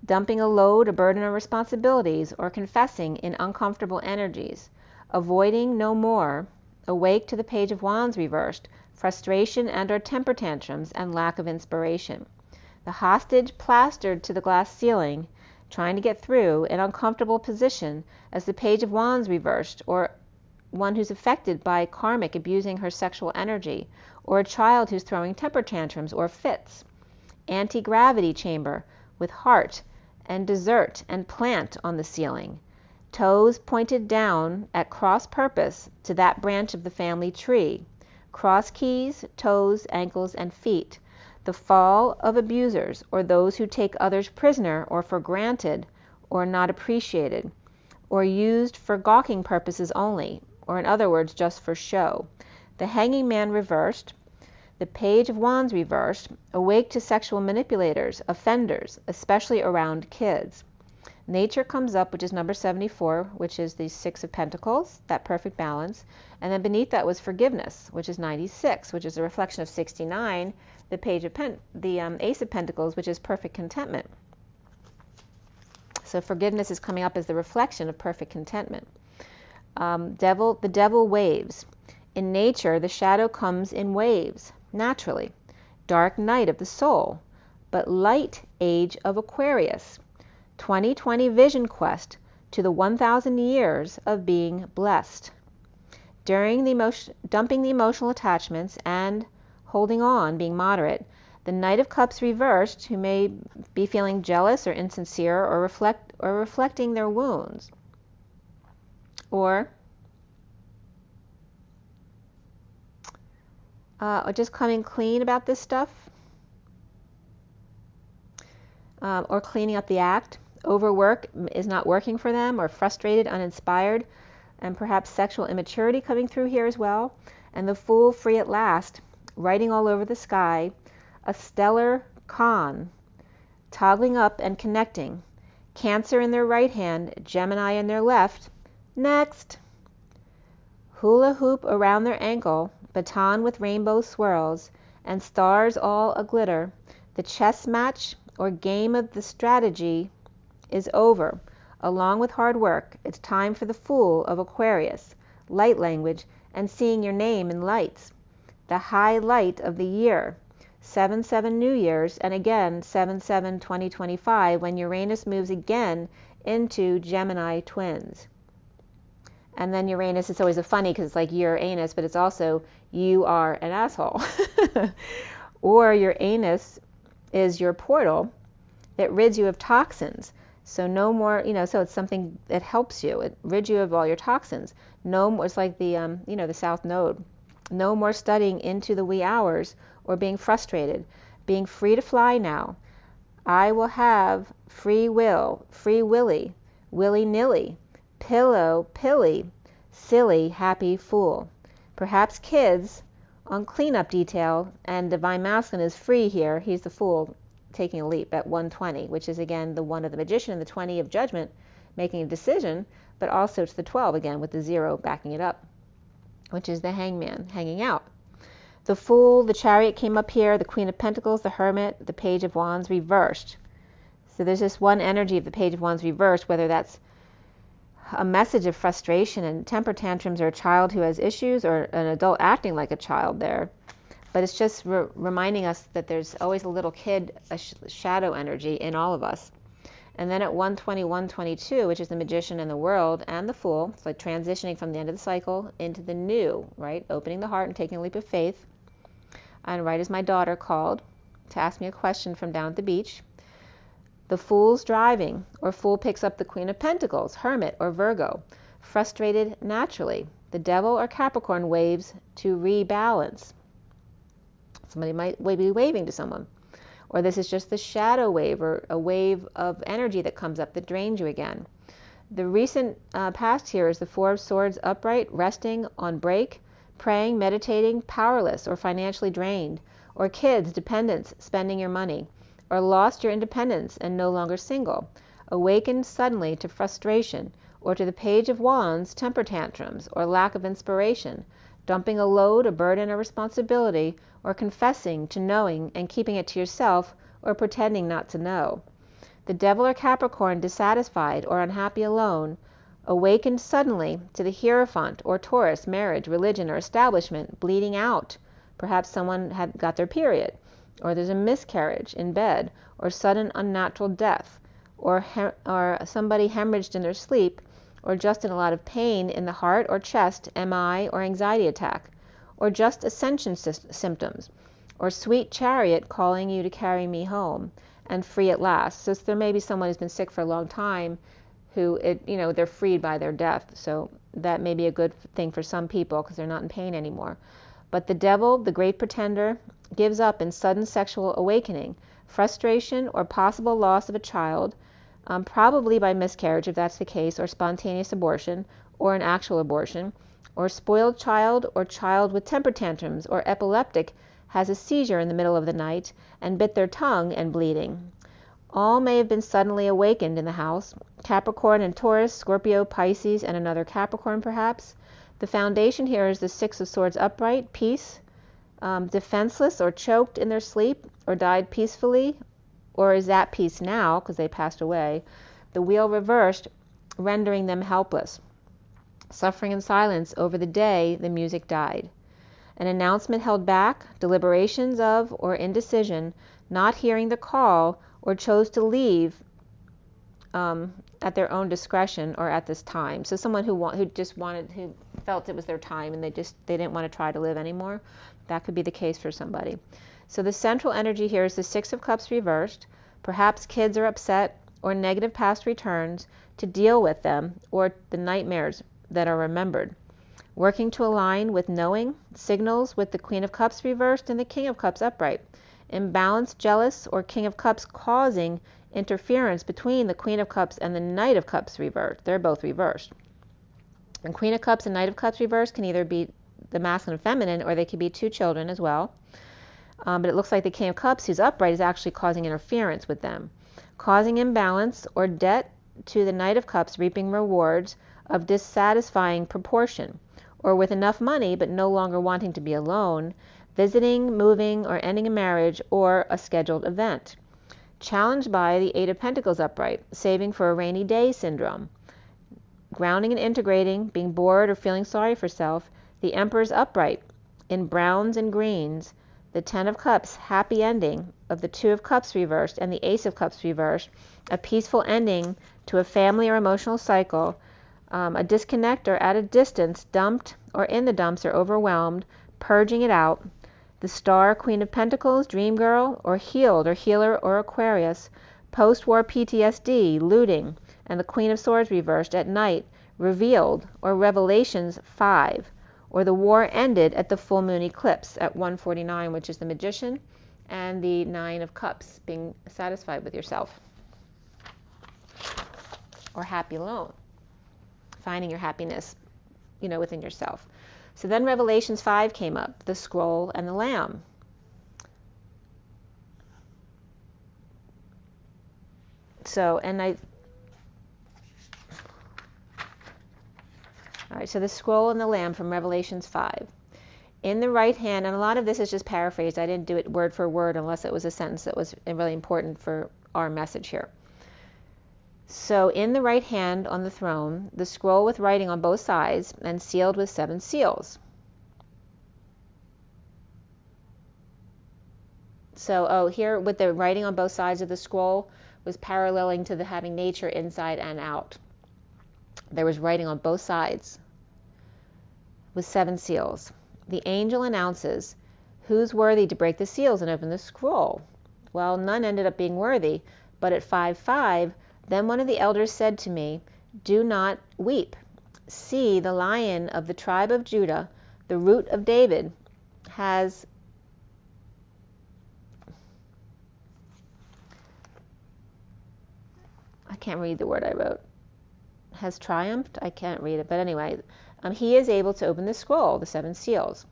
dumping a load, a burden of responsibilities, or confessing in uncomfortable energies, avoiding no more, awake to the Page of Wands reversed, frustration and/or temper tantrums and lack of inspiration. The hostage plastered to the glass ceiling, trying to get through, an uncomfortable position as the Page of Wands reversed, or one who's affected by karmic abusing her sexual energy, or a child who's throwing temper tantrums or fits. Anti-gravity chamber with heart and dessert and plant on the ceiling. Toes pointed down at cross purpose to that branch of the family tree. Cross keys, toes, ankles, and feet. The fall of abusers, or those who take others prisoner or for granted or not appreciated, or used for gawking purposes only, or in other words, just for show. The Hanging Man reversed. The Page of Wands reversed, awake to sexual manipulators, offenders, especially around kids. Nature comes up, which is number 74, which is the Six of Pentacles, that perfect balance. And then beneath that was forgiveness, which is 96, which is a reflection of 69, the Ace of Pentacles, which is perfect contentment. So forgiveness is coming up as the reflection of perfect contentment. The devil waves. In nature, the shadow comes in waves, naturally. Dark night of the soul, but light age of Aquarius. 2020 vision quest to the 1,000 years of being blessed. During dumping the emotional attachments and holding on, being moderate, The Knight of Cups reversed, who may be feeling jealous or insincere or reflecting their wounds. Or just coming clean about this stuff. Or cleaning up the act. Overwork is not working for them, or frustrated, uninspired, and perhaps sexual immaturity coming through here as well. And the Fool, free at last, riding all over the sky, a stellar con, toggling up and connecting. Cancer in their right hand, Gemini in their left. Next. Hula hoop around their ankle, baton with rainbow swirls, and stars all a-glitter. The chess match or game of the strategy is over. Along with hard work, it's time for the Fool of Aquarius, light language, and seeing your name in lights. The highlight of the year, 7/7 New Year's, and again 7/7/2025, when Uranus moves again into Gemini twins. And then Uranus, it's always a funny because it's like Uranus, but it's also you are an asshole. Or Uranus is your portal that rids you of toxins. So no more, so it's something that helps you. It rids you of all your toxins. No more, it's like the, the South Node. No more studying into the wee hours or being frustrated. Being free to fly now. I will have free will, free willy, willy-nilly, pillow, pilly, silly, happy fool. Perhaps kids on cleanup detail, and Divine Masculine is free here. He's the Fool taking a leap at 120, which is again the 1 of the Magician and the 20 of Judgment, making a decision, but also to the 12 again with the 0 backing it up, which is the Hangman hanging out. The Fool, the Chariot came up here, the Queen of Pentacles, the Hermit, the Page of Wands reversed. So there's this one energy of the Page of Wands reversed, whether that's a message of frustration and temper tantrums, or a child who has issues, or an adult acting like a child there. But it's just reminding us that there's always a little kid, a shadow energy in all of us. And then at 120, 122, which is the Magician and the World and the Fool, it's like transitioning from the end of the cycle into the new, right? Opening the heart and taking a leap of faith. And right as my daughter called to ask me a question from down at the beach, the Fool's driving, or Fool picks up the Queen of Pentacles, Hermit or Virgo, frustrated naturally. The Devil or Capricorn waves to rebalance. Somebody might be waving to someone. Or this is just the shadow wave, or a wave of energy that comes up that drains you again. The recent past here is the Four of Swords upright, resting on break, praying, meditating, powerless or financially drained, or kids, dependents, spending your money, or lost your independence and no longer single, awakened suddenly to frustration, or to the Page of Wands, temper tantrums, or lack of inspiration, dumping a load, a burden, a responsibility, or confessing to knowing and keeping it to yourself, or pretending not to know. The Devil or Capricorn, dissatisfied or unhappy alone, awakened suddenly to the Hierophant or Taurus, marriage, religion, or establishment, bleeding out. Perhaps someone had got their period, or there's a miscarriage in bed, or sudden unnatural death, or somebody hemorrhaged in their sleep, or just in a lot of pain in the heart or chest, MI or anxiety attack, or just ascension symptoms, or sweet Chariot calling you to carry me home, and free at last. So there may be someone who's been sick for a long time who, they're freed by their death. So that may be a good thing for some people because they're not in pain anymore. But the Devil, the great pretender, gives up in sudden sexual awakening, frustration or possible loss of a child, probably by miscarriage if that's the case, or spontaneous abortion, or an actual abortion, or spoiled child, or child with temper tantrums, or epileptic has a seizure in the middle of the night and bit their tongue and bleeding. All may have been suddenly awakened in the house. Capricorn and Taurus, Scorpio, Pisces, and another Capricorn perhaps. The foundation here is the Six of Swords upright, peace, defenseless or choked in their sleep, or died peacefully, or is at peace now because they passed away. The Wheel reversed, rendering them helpless. Suffering in silence over the day the music died. An announcement held back, deliberations of or indecision, not hearing the call, or chose to leave at their own discretion or at this time. So someone who felt it was their time and they didn't want to try to live anymore. That could be the case for somebody. So the central energy here is the Six of Cups reversed. Perhaps kids are upset or negative past returns to deal with them, or the nightmares that are remembered. Working to align with knowing, signals with the Queen of Cups reversed and the King of Cups upright. Imbalanced, jealous, or King of Cups causing interference between the Queen of Cups and the Knight of Cups reversed. They're both reversed. And Queen of Cups and Knight of Cups reversed can either be the masculine and feminine, or they could be two children as well. But it looks like the King of Cups, who's upright, is actually causing interference with them. Causing imbalance or debt to the Knight of Cups, reaping rewards of dissatisfying proportion, or with enough money but no longer wanting to be alone, visiting, moving, or ending a marriage or a scheduled event. Challenged by the Eight of Pentacles upright, saving for a rainy day syndrome. Grounding and integrating, being bored or feeling sorry for self, the Emperor's upright in browns and greens, the Ten of Cups, happy ending of the Two of Cups reversed and the Ace of Cups reversed, a peaceful ending to a family or emotional cycle, a disconnect or at a distance, dumped or in the dumps or overwhelmed, purging it out, the Star, Queen of Pentacles, Dream Girl, or healed or healer or Aquarius, post-war PTSD, looting, and the Queen of Swords reversed at night, revealed, or Revelations 5, or the war ended at the full moon eclipse at 1:49, which is the Magician, and the Nine of Cups, being satisfied with yourself, or happy alone, finding your happiness, within yourself. So then Revelations 5 came up, the scroll and the lamb. So, all right, so the scroll and the lamb from Revelations 5. In the right hand, and a lot of this is just paraphrased. I didn't do it word for word unless it was a sentence that was really important for our message here. So in the right hand on the throne, the scroll with writing on both sides and sealed with 7 seals. So, here with the writing on both sides of the scroll was paralleling to the having nature inside and out. There was writing on both sides with 7 seals. The angel announces, who's worthy to break the seals and open the scroll? Well, none ended up being worthy, but at 5:5, then one of the elders said to me, do not weep. See, the Lion of the tribe of Judah, the Root of David, has I can't read the word I wrote. Has triumphed? I can't read it, but anyway, he is able to open the scroll, the 7 seals.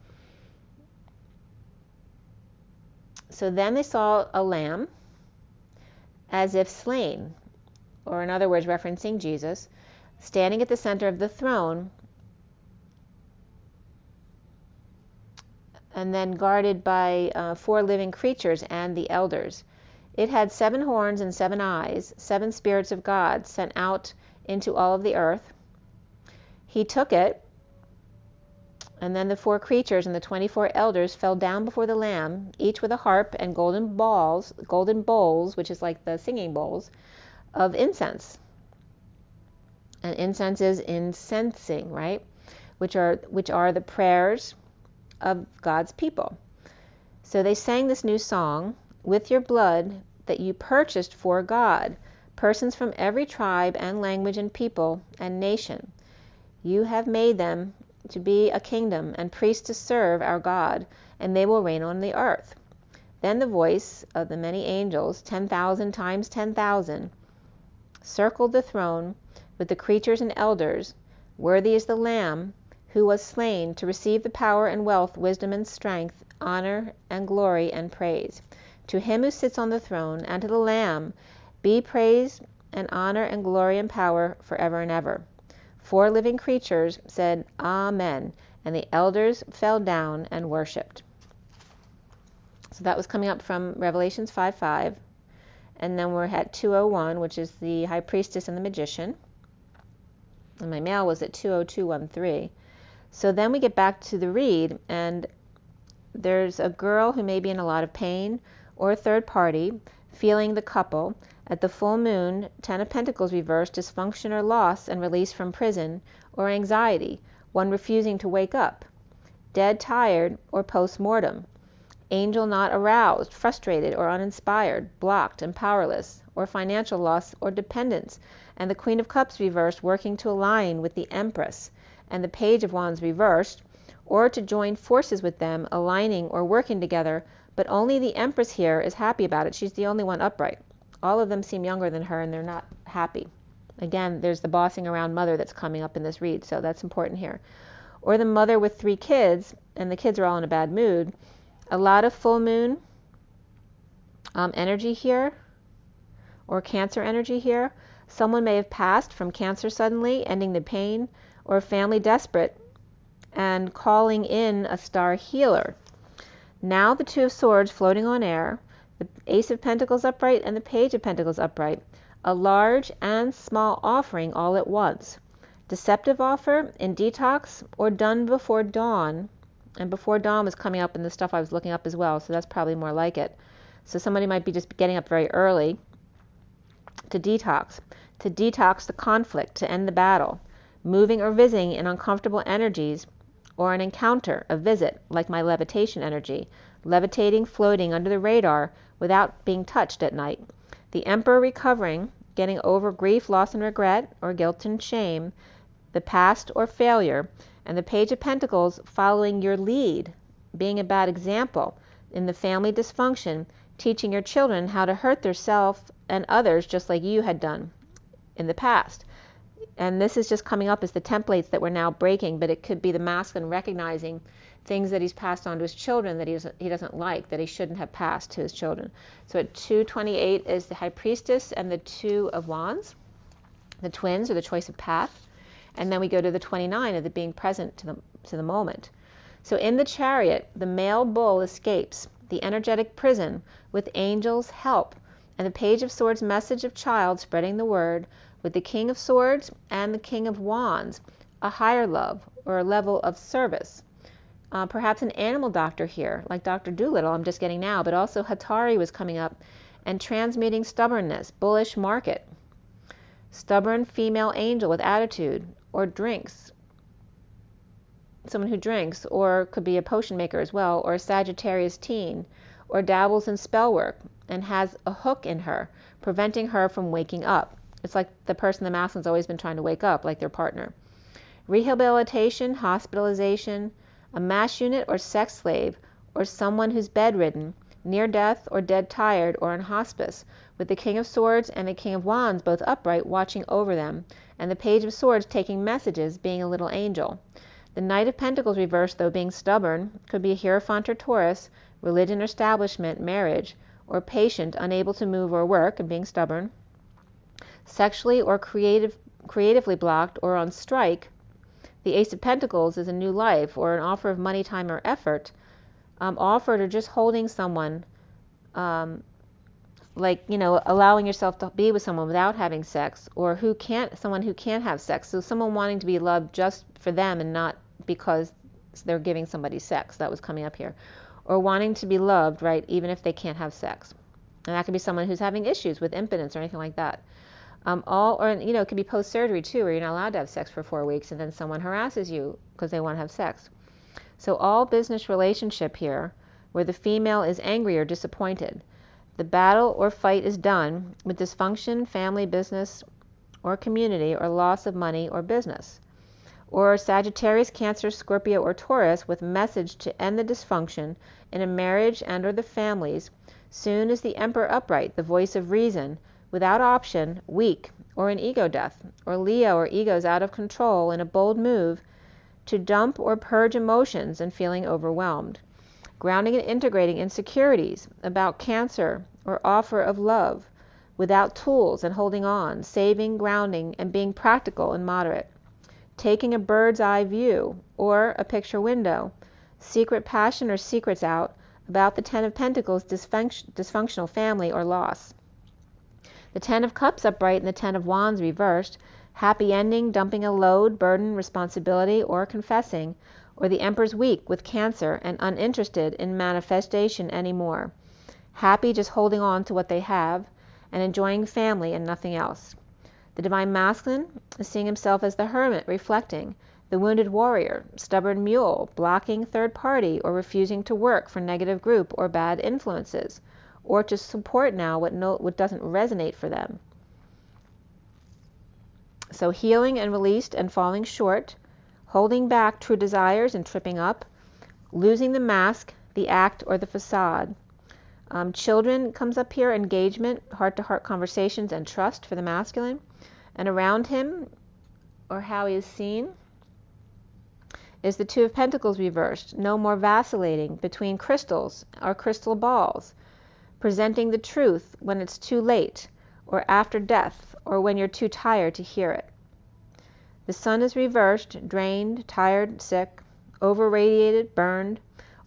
So then they saw a lamb as if slain, or in other words, referencing Jesus, standing at the center of the throne, and then guarded by 4 living creatures and the elders. It had 7 horns and 7 eyes, 7 spirits of God sent out into all of the earth. He took it, and then the 4 creatures and the 24 elders fell down before the Lamb, each with a harp and golden bowls, which is like the singing bowls, of incense. And incense is incensing, right? Which are the prayers of God's people. So they sang this new song, with your blood that you purchased for God, persons from every tribe and language and people and nation. You have made them to be a kingdom and priests to serve our God, and they will reign on the earth. Then the voice of the many angels, 10,000 times 10,000, circled the throne with the creatures and elders. Worthy is the Lamb who was slain to receive the power and wealth, wisdom and strength, honor and glory and praise. To him who sits on the throne and to the Lamb be praise and honor and glory and power forever and ever. 4 living creatures said, Amen, and the elders fell down and worshipped. So that was coming up from Revelations 5:5. And then we're at 2:01, which is the High Priestess and the Magician. And my mail was at 2:02:13. So then we get back to the read, and there's a girl who may be in a lot of pain, or a third party, feeling the couple. At the full moon, 10 of Pentacles reversed, dysfunction or loss and release from prison, or anxiety, one refusing to wake up, dead, tired, or post-mortem. Angel not aroused, frustrated or uninspired, blocked and powerless, or financial loss or dependence. And the Queen of Cups reversed, working to align with the Empress. And the Page of Wands reversed, or to join forces with them, aligning or working together. But only the Empress here is happy about it. She's the only one upright. All of them seem younger than her and they're not happy. Again, there's the bossing around mother that's coming up in this read, so that's important here. Or the mother with 3 kids, and the kids are all in a bad mood. A lot of full moon energy here, or Cancer energy here. Someone may have passed from Cancer suddenly, ending the pain, or a family desperate and calling in a star healer. Now the Two of Swords floating on air, the Ace of Pentacles upright and the Page of Pentacles upright. A large and small offering all at once. Deceptive offer in detox or done before dawn. And before dawn was coming up in the stuff I was looking up as well, so that's probably more like it. So somebody might be just getting up very early to detox the conflict, to end the battle, moving or visiting in uncomfortable energies, or an encounter, a visit, like my levitation energy, levitating, floating under the radar without being touched at night. The Emperor recovering, getting over grief, loss and regret, or guilt and shame, the past or failure. And the Page of Pentacles following your lead, being a bad example in the family dysfunction, teaching your children how to hurt themselves and others just like you had done in the past. And this is just coming up as the templates that we're now breaking, but it could be the masculine recognizing things that he's passed on to his children that he doesn't like, that he shouldn't have passed to his children. So at 228 is the High Priestess and the Two of Wands, the twins, or the choice of path. And then we go to the 29 of the being present to the moment. So in the Chariot, the male bull escapes the energetic prison with angels' help, and the Page of Swords message of child spreading the word, with the King of Swords and the King of Wands, a higher love or a level of service. Perhaps an animal doctor here, like Dr. Doolittle I'm just getting now, but also Hatari was coming up, and transmuting stubbornness, bullish market. Stubborn female angel with attitude, or drinks, someone who drinks, or could be a potion maker as well, or a Sagittarius teen, or dabbles in spell work and has a hook in her, preventing her from waking up. It's like the person the masculine's always been trying to wake up, like their partner. Rehabilitation, hospitalization, a MASH unit or sex slave, or someone who's bedridden, near death or dead tired, or in hospice, with the King of Swords and the King of Wands both upright watching over them, and the Page of Swords taking messages, being a little angel. The Knight of Pentacles reversed, though being stubborn, could be a Hierophant or Taurus, religion or establishment, marriage, or patient, unable to move or work and being stubborn. Sexually or creatively blocked or on strike. The Ace of Pentacles is a new life or an offer of money, time, or effort, offered, or just holding someone, like, allowing yourself to be with someone without having sex, or someone who can't have sex. So someone wanting to be loved just for them and not because they're giving somebody sex. That was coming up here. Or wanting to be loved, right, even if they can't have sex. And that could be someone who's having issues with impotence or anything like that. It could be post-surgery too, where you're not allowed to have sex for 4 weeks and then someone harasses you because they want to have sex. So all business relationship here, where the female is angry or disappointed. The battle or fight is done with dysfunction, family, business, or community, or loss of money or business. Or Sagittarius, Cancer, Scorpio, or Taurus with message to end the dysfunction in a marriage and or the families, soon as the Emperor upright, the voice of reason, without option, weak, or an ego death, or Leo or egos out of control in a bold move to dump or purge emotions and feeling overwhelmed. Grounding and integrating insecurities about Cancer or offer of love, without tools and holding on, saving, grounding, and being practical and moderate. Taking a bird's eye view or a picture window, secret passion or secrets out about the Ten of Pentacles, dysfunctional family or loss. The Ten of Cups upright and the Ten of Wands reversed, happy ending, dumping a load, burden, responsibility, or confessing, or the Emperor's weak with Cancer and uninterested in manifestation anymore, happy just holding on to what they have and enjoying family and nothing else. The Divine Masculine is seeing himself as the hermit, reflecting, the wounded warrior, stubborn mule, blocking third party or refusing to work for negative group or bad influences, or to support now what doesn't resonate for them. So healing and released and falling short, holding back true desires and tripping up, losing the mask, the act, or the facade. Children comes up here, engagement, heart-to-heart conversations, and trust for the masculine. And around him, or how he is seen, is the Two of Pentacles reversed. No more vacillating between crystals or crystal balls, presenting the truth when it's too late, or after death, or when you're too tired to hear it. The sun is reversed, drained, tired, sick, over-radiated, burned,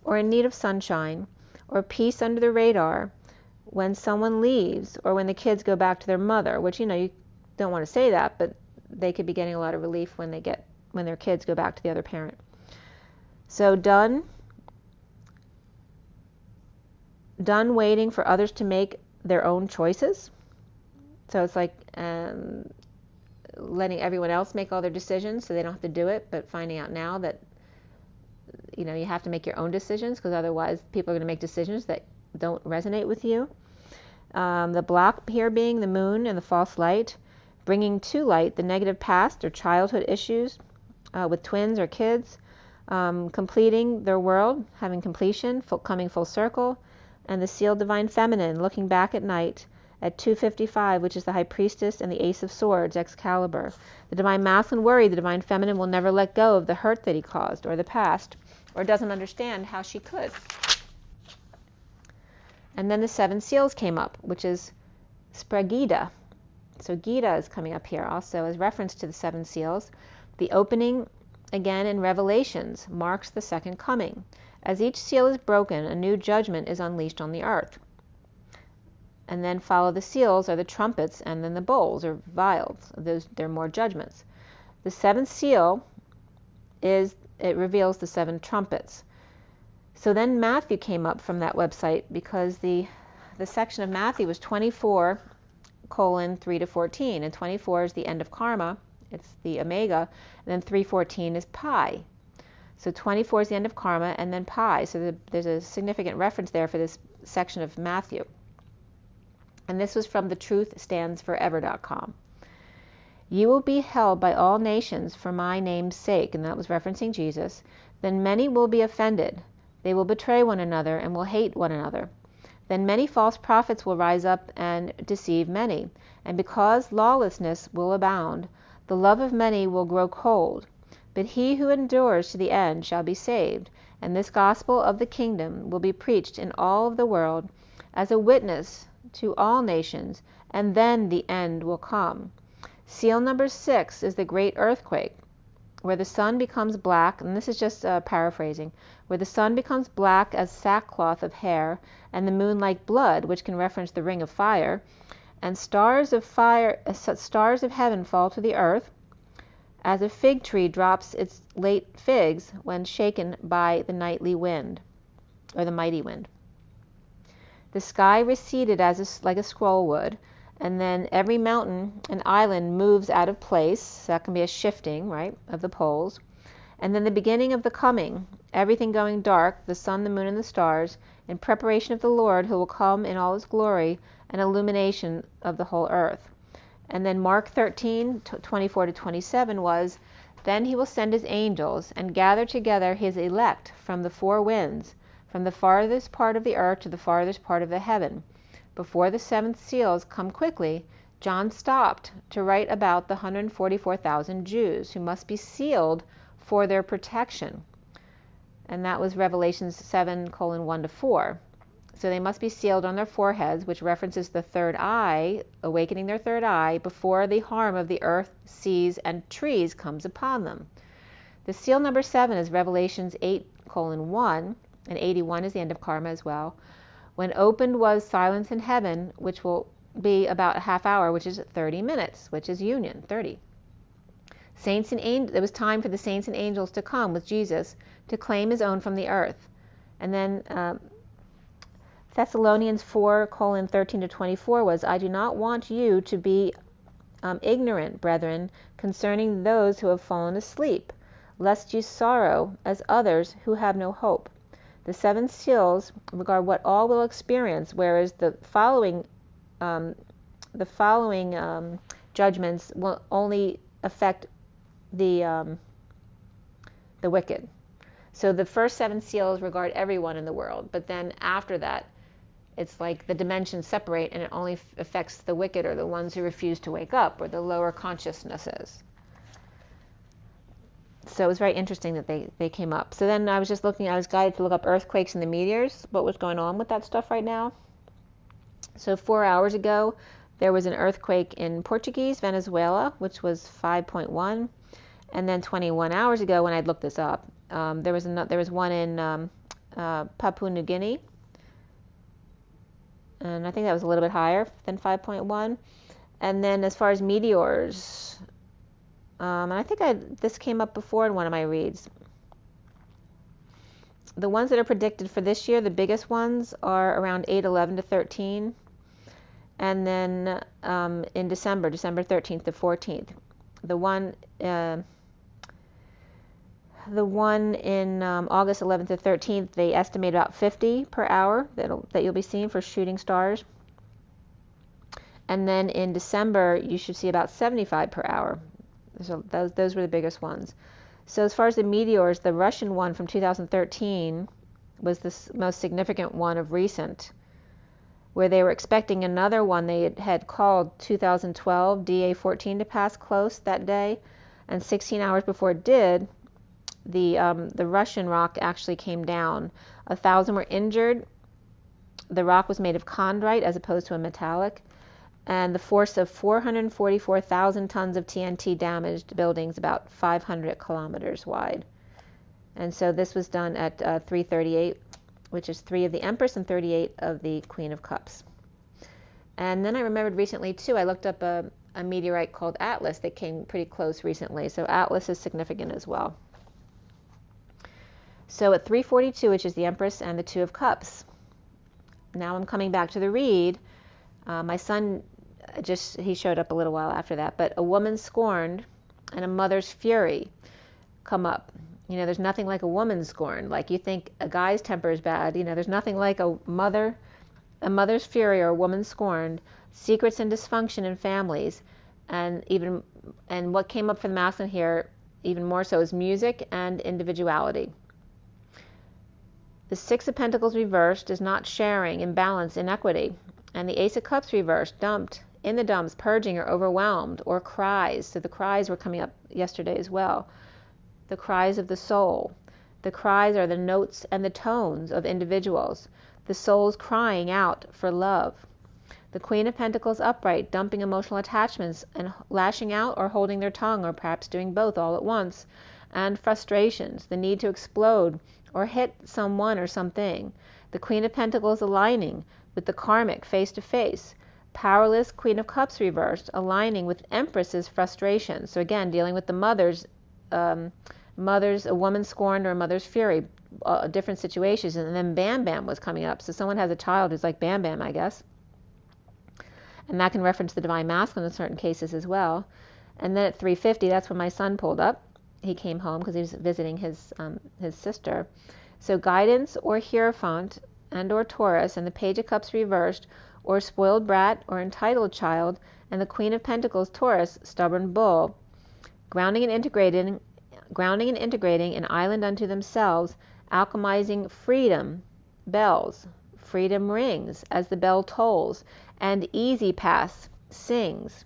or in need of sunshine, or peace under the radar when someone leaves, or when the kids go back to their mother, which, you don't want to say that, but they could be getting a lot of relief when their kids go back to the other parent. So done waiting for others to make their own choices. So it's like letting everyone else make all their decisions so they don't have to do it, but finding out now that you have to make your own decisions, because otherwise people are going to make decisions that don't resonate with you. The block here being the moon and the false light, bringing to light the negative past or childhood issues with twins or kids, completing their world, having completion, coming full circle, and the sealed divine feminine looking back at night at 255, which is the High Priestess and the Ace of Swords, Excalibur. The divine masculine worry the divine feminine will never let go of the hurt that he caused, or the past, or doesn't understand how she could. And then the 7 seals came up, which is Spragida. So Gita is coming up here also as reference to the 7 seals. The opening, again in Revelations, marks the second coming. As each seal is broken, a new judgment is unleashed on the earth. And then follow the seals are the trumpets, and then the bowls or vials. They're more judgments. The 7th seal it reveals the 7 trumpets. So then Matthew came up from that website, because the section of Matthew was 24:3-14, and 24 is the end of karma. It's the omega, and then 3:14 is pi. So 24 is the end of karma, and then pi. So there's a significant reference there for this section of Matthew. And this was from thetruthstandsforever.com. You will be held by all nations for my name's sake, and that was referencing Jesus. Then many will be offended. They will betray one another and will hate one another. Then many false prophets will rise up and deceive many. And because lawlessness will abound, the love of many will grow cold. But he who endures to the end shall be saved. And this gospel of the kingdom will be preached in all of the world as a witness to all nations, and then the end will come. Seal number 6 is the great earthquake, where the sun becomes black, and this is just paraphrasing, where the sun becomes black as sackcloth of hair, and the moon like blood, which can reference the ring of fire, and stars of heaven fall to the earth, as a fig tree drops its late figs when shaken by the nightly wind, or the mighty wind. The sky receded like a scroll would, and then every mountain and island moves out of place. So that can be a shifting, right, of the poles. And then the beginning of the coming, everything going dark, the sun, the moon, and the stars, in preparation of the Lord who will come in all his glory and illumination of the whole earth. And then Mark 13:24-27 was, then he will send his angels and gather together his elect from the 4 winds, from the farthest part of the earth to the farthest part of the heaven. Before the 7th seals come quickly, John stopped to write about the 144,000 Jews who must be sealed for their protection. And that was Revelations 7:1-4. So they must be sealed on their foreheads, which references the third eye, awakening their third eye, before the harm of the earth, seas, and trees comes upon them. The seal number 7 is Revelations 8:1, and 81 is the end of karma as well. When opened was silence in heaven, which will be about a half hour, which is 30 minutes, which is union, 30. Saints and angels, it was time for the saints and angels to come with Jesus to claim his own from the earth. And then Thessalonians 4:13-24 was, I do not want you to be ignorant, brethren, concerning those who have fallen asleep, lest you sorrow as others who have no hope. The 7 seals regard what all will experience, whereas the following judgments will only affect the wicked. So the first 7 seals regard everyone in the world, but then after that, it's like the dimensions separate and it only affects the wicked or the ones who refuse to wake up or the lower consciousnesses. So it was very interesting that they came up. So then I was just looking, I was guided to look up earthquakes and the meteors, what was going on with that stuff right now. So 4 hours ago, there was an earthquake in Portuguese, Venezuela, which was 5.1. And then 21 hours ago, when I'd looked this up, there was one in Papua New Guinea. And I think that was a little bit higher than 5.1. And then as far as meteors, and I think this came up before in one of my reads. The ones that are predicted for this year, the biggest ones are around 8/11 to 13. And then in December 13th to 14th. The one in August 11th to 13th, they estimate about 50 per hour that you'll be seeing for shooting stars. And then in December, you should see about 75 per hour. So those were the biggest ones. So as far as the meteors, the Russian one from 2013 was the most significant one of recent, where they were expecting another one they had called 2012 DA14 to pass close that day, and 16 hours before it did, the Russian rock actually came down. 1,000 were injured. The rock was made of chondrite as opposed to a metallic, and the force of 444,000 tons of TNT damaged buildings about 500 kilometers wide. And so this was done at 338, which is 3 of the Empress and 38 of the Queen of Cups. And then I remembered recently too, I looked up a meteorite called Atlas that came pretty close recently. So Atlas is significant as well. So at 342, which is the Empress and the 2 of Cups. Now I'm coming back to the read. My son he showed up a little while after that, but a woman scorned and a mother's fury come up. You know, there's nothing like a woman scorned. Like you think a guy's temper is bad, you know, there's nothing like a mother's fury or a woman scorned, secrets and dysfunction in families, and what came up for the masculine here, even more so, is music and individuality. The 6 of Pentacles reversed is not sharing, imbalance, inequity. And the Ace of Cups reversed, dumped, in the dumps, purging or overwhelmed, or cries. So the cries were coming up yesterday as well. The cries of the soul. The cries are the notes and the tones of individuals. The soul's crying out for love. The Queen of Pentacles upright, dumping emotional attachments and lashing out or holding their tongue, or perhaps doing both all at once. And frustrations, the need to explode or hit someone or something. The Queen of Pentacles aligning with the karmic face to face. Powerless Queen of Cups reversed, aligning with Empress's frustration. So again, dealing with the a woman scorned or a mother's fury, different situations. And then Bam Bam was coming up. So someone has a child who's like Bam Bam, I guess. And that can reference the Divine Masculine in certain cases as well. And then at 350, that's when my son pulled up. He came home because he was visiting his sister. So guidance or Hierophant and or Taurus, and the Page of Cups reversed, or spoiled brat or entitled child, and the Queen of Pentacles, Taurus, stubborn bull, grounding and integrating an island unto themselves, alchemizing freedom, bells, freedom rings as the bell tolls, and easy pass sings,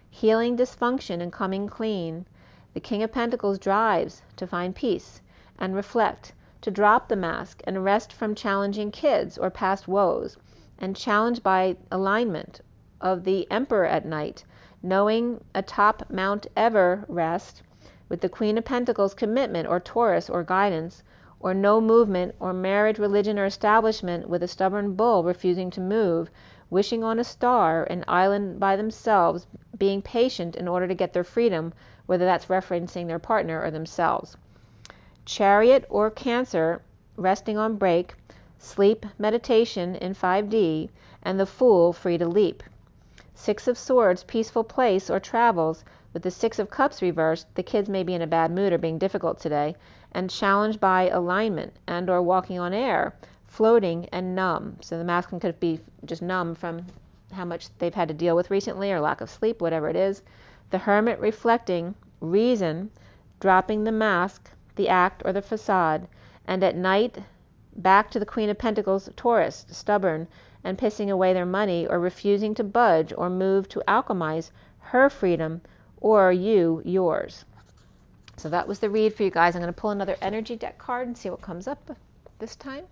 healing dysfunction and coming clean. The King of Pentacles drives to find peace and reflect, to drop the mask and rest from challenging kids or past woes, and challenged by alignment of the Emperor at night, knowing atop Mount Everest, with the Queen of Pentacles commitment or Taurus or guidance, or no movement or marriage, religion, or establishment, with a stubborn bull refusing to move, wishing on a star, an island by themselves, being patient in order to get their freedom, whether that's referencing their partner or themselves. Chariot or Cancer, resting on break, sleep, meditation in 5D, and the Fool free to leap. Six of Swords, peaceful place or travels. With the Six of Cups reversed, the kids may be in a bad mood or being difficult today, and challenged by alignment and or walking on air, floating and numb. So the masculine could be just numb from how much they've had to deal with recently or lack of sleep, whatever it is. The Hermit reflecting, reason, dropping the mask, the act or the facade, and at night back to the Queen of Pentacles, Taurus, stubborn and pissing away their money or refusing to budge or move to alchemize her freedom or you yours. So that was the read for you guys. I'm going to pull another energy deck card and see what comes up this time.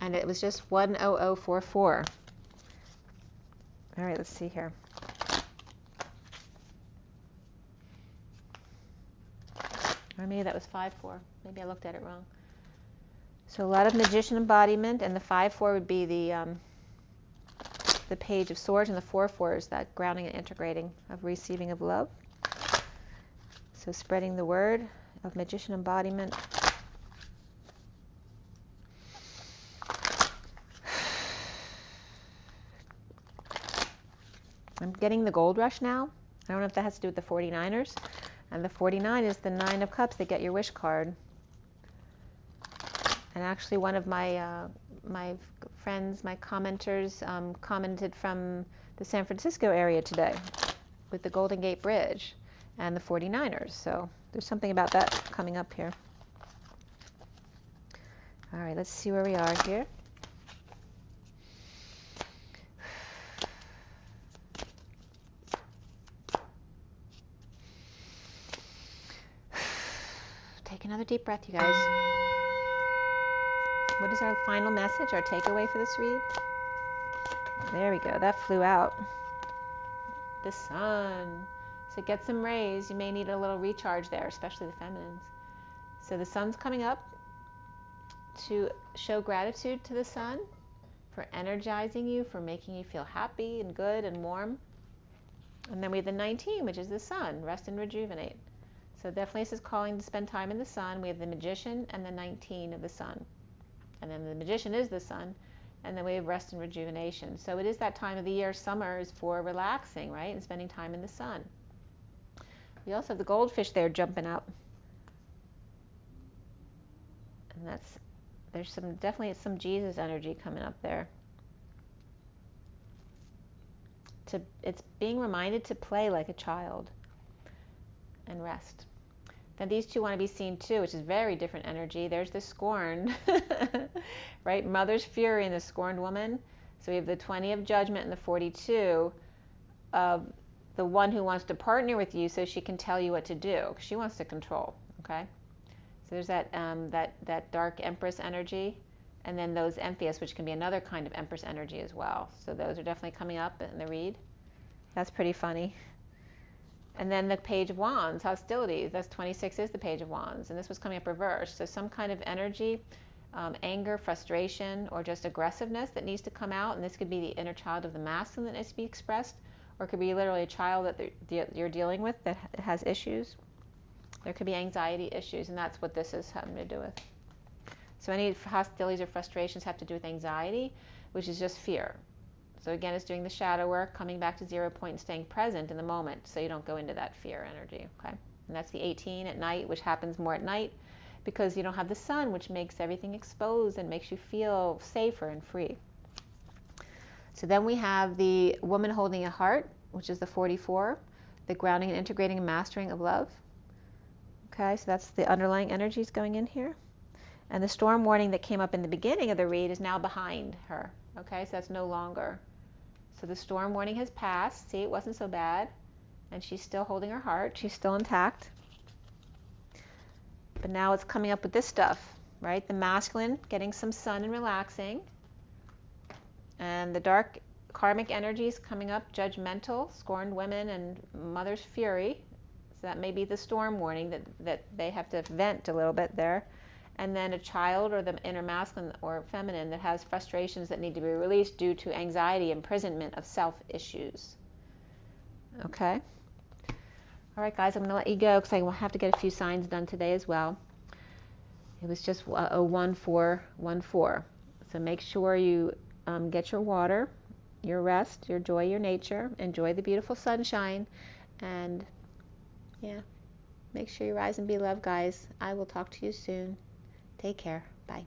And it was just 10044. All right, let's see here. Or maybe that was 5-4. Maybe I looked at it wrong. So a lot of Magician embodiment, and the 5-4 would be the Page of Swords, and the 4-4 is that grounding and integrating of receiving of love. So spreading the word of Magician embodiment. I'm getting the gold rush now. I don't know if that has to do with the 49ers. And the 49 is the 9 of Cups, the Get Your Wish card. And actually one of my my friends, my commenters, commented from the San Francisco area today with the Golden Gate Bridge and the 49ers. So there's something about that coming up here. All right, let's see where we are here. Take another deep breath, you guys. What is our final message, our takeaway for this read? There we go. That flew out. The sun. So get some rays. You may need a little recharge there, especially the feminines. So the sun's coming up to show gratitude to the sun for energizing you, for making you feel happy and good and warm. And then we have the 19, which is the sun. Rest and rejuvenate. So definitely this is calling to spend time in the sun. We have the Magician and the 19 of the sun. And then the Magician is the sun. And then we have rest and rejuvenation. So it is that time of the year. Summer is for relaxing, right? And spending time in the sun. We also have the goldfish there jumping out. And there's definitely some Jesus energy coming up there. It's being reminded to play like a child and rest. Then these two want to be seen too, which is very different energy. There's the Scorned, right? Mother's Fury and the Scorned woman. So we have the 20 of Judgment and the 42 of the one who wants to partner with you so she can tell you what to do. She wants to control, okay? So there's that dark Empress energy, and then those Emphias, which can be another kind of Empress energy as well. So those are definitely coming up in the read. That's pretty funny. And then the Page of Wands, hostilities. That's 26 is the Page of Wands, and this was coming up reversed. So some kind of energy, anger, frustration, or just aggressiveness that needs to come out. And this could be the inner child of the masculine that needs to be expressed, or it could be literally a child that you're dealing with that has issues. There could be anxiety issues, and that's what this is having to do with. So any hostilities or frustrations have to do with anxiety, which is just fear. So again, it's doing the shadow work, coming back to 0 point and staying present in the moment so you don't go into that fear energy, okay? And that's the 18 at night, which happens more at night because you don't have the sun, which makes everything exposed and makes you feel safer and free. So then we have the woman holding a heart, which is the 44, the grounding and integrating and mastering of love. Okay, so that's the underlying energies going in here. And the storm warning that came up in the beginning of the read is now behind her. Okay, so that's no longer. So the storm warning has passed. See, it wasn't so bad. And she's still holding her heart. She's still intact. But now it's coming up with this stuff, right? The masculine getting some sun and relaxing. And the dark karmic energies coming up, judgmental, scorned women, and mother's fury. So that may be the storm warning that they have to vent a little bit there. And then a child or the inner masculine or feminine that has frustrations that need to be released due to anxiety, imprisonment of self issues. Okay? All right, guys, I'm going to let you go because I will have to get a few signs done today as well. It was just a 1414. So make sure you get your water your rest, your joy, your nature. Enjoy the beautiful sunshine. And yeah, make sure you rise and be loved, guys. I will talk to you soon. Take care. Bye.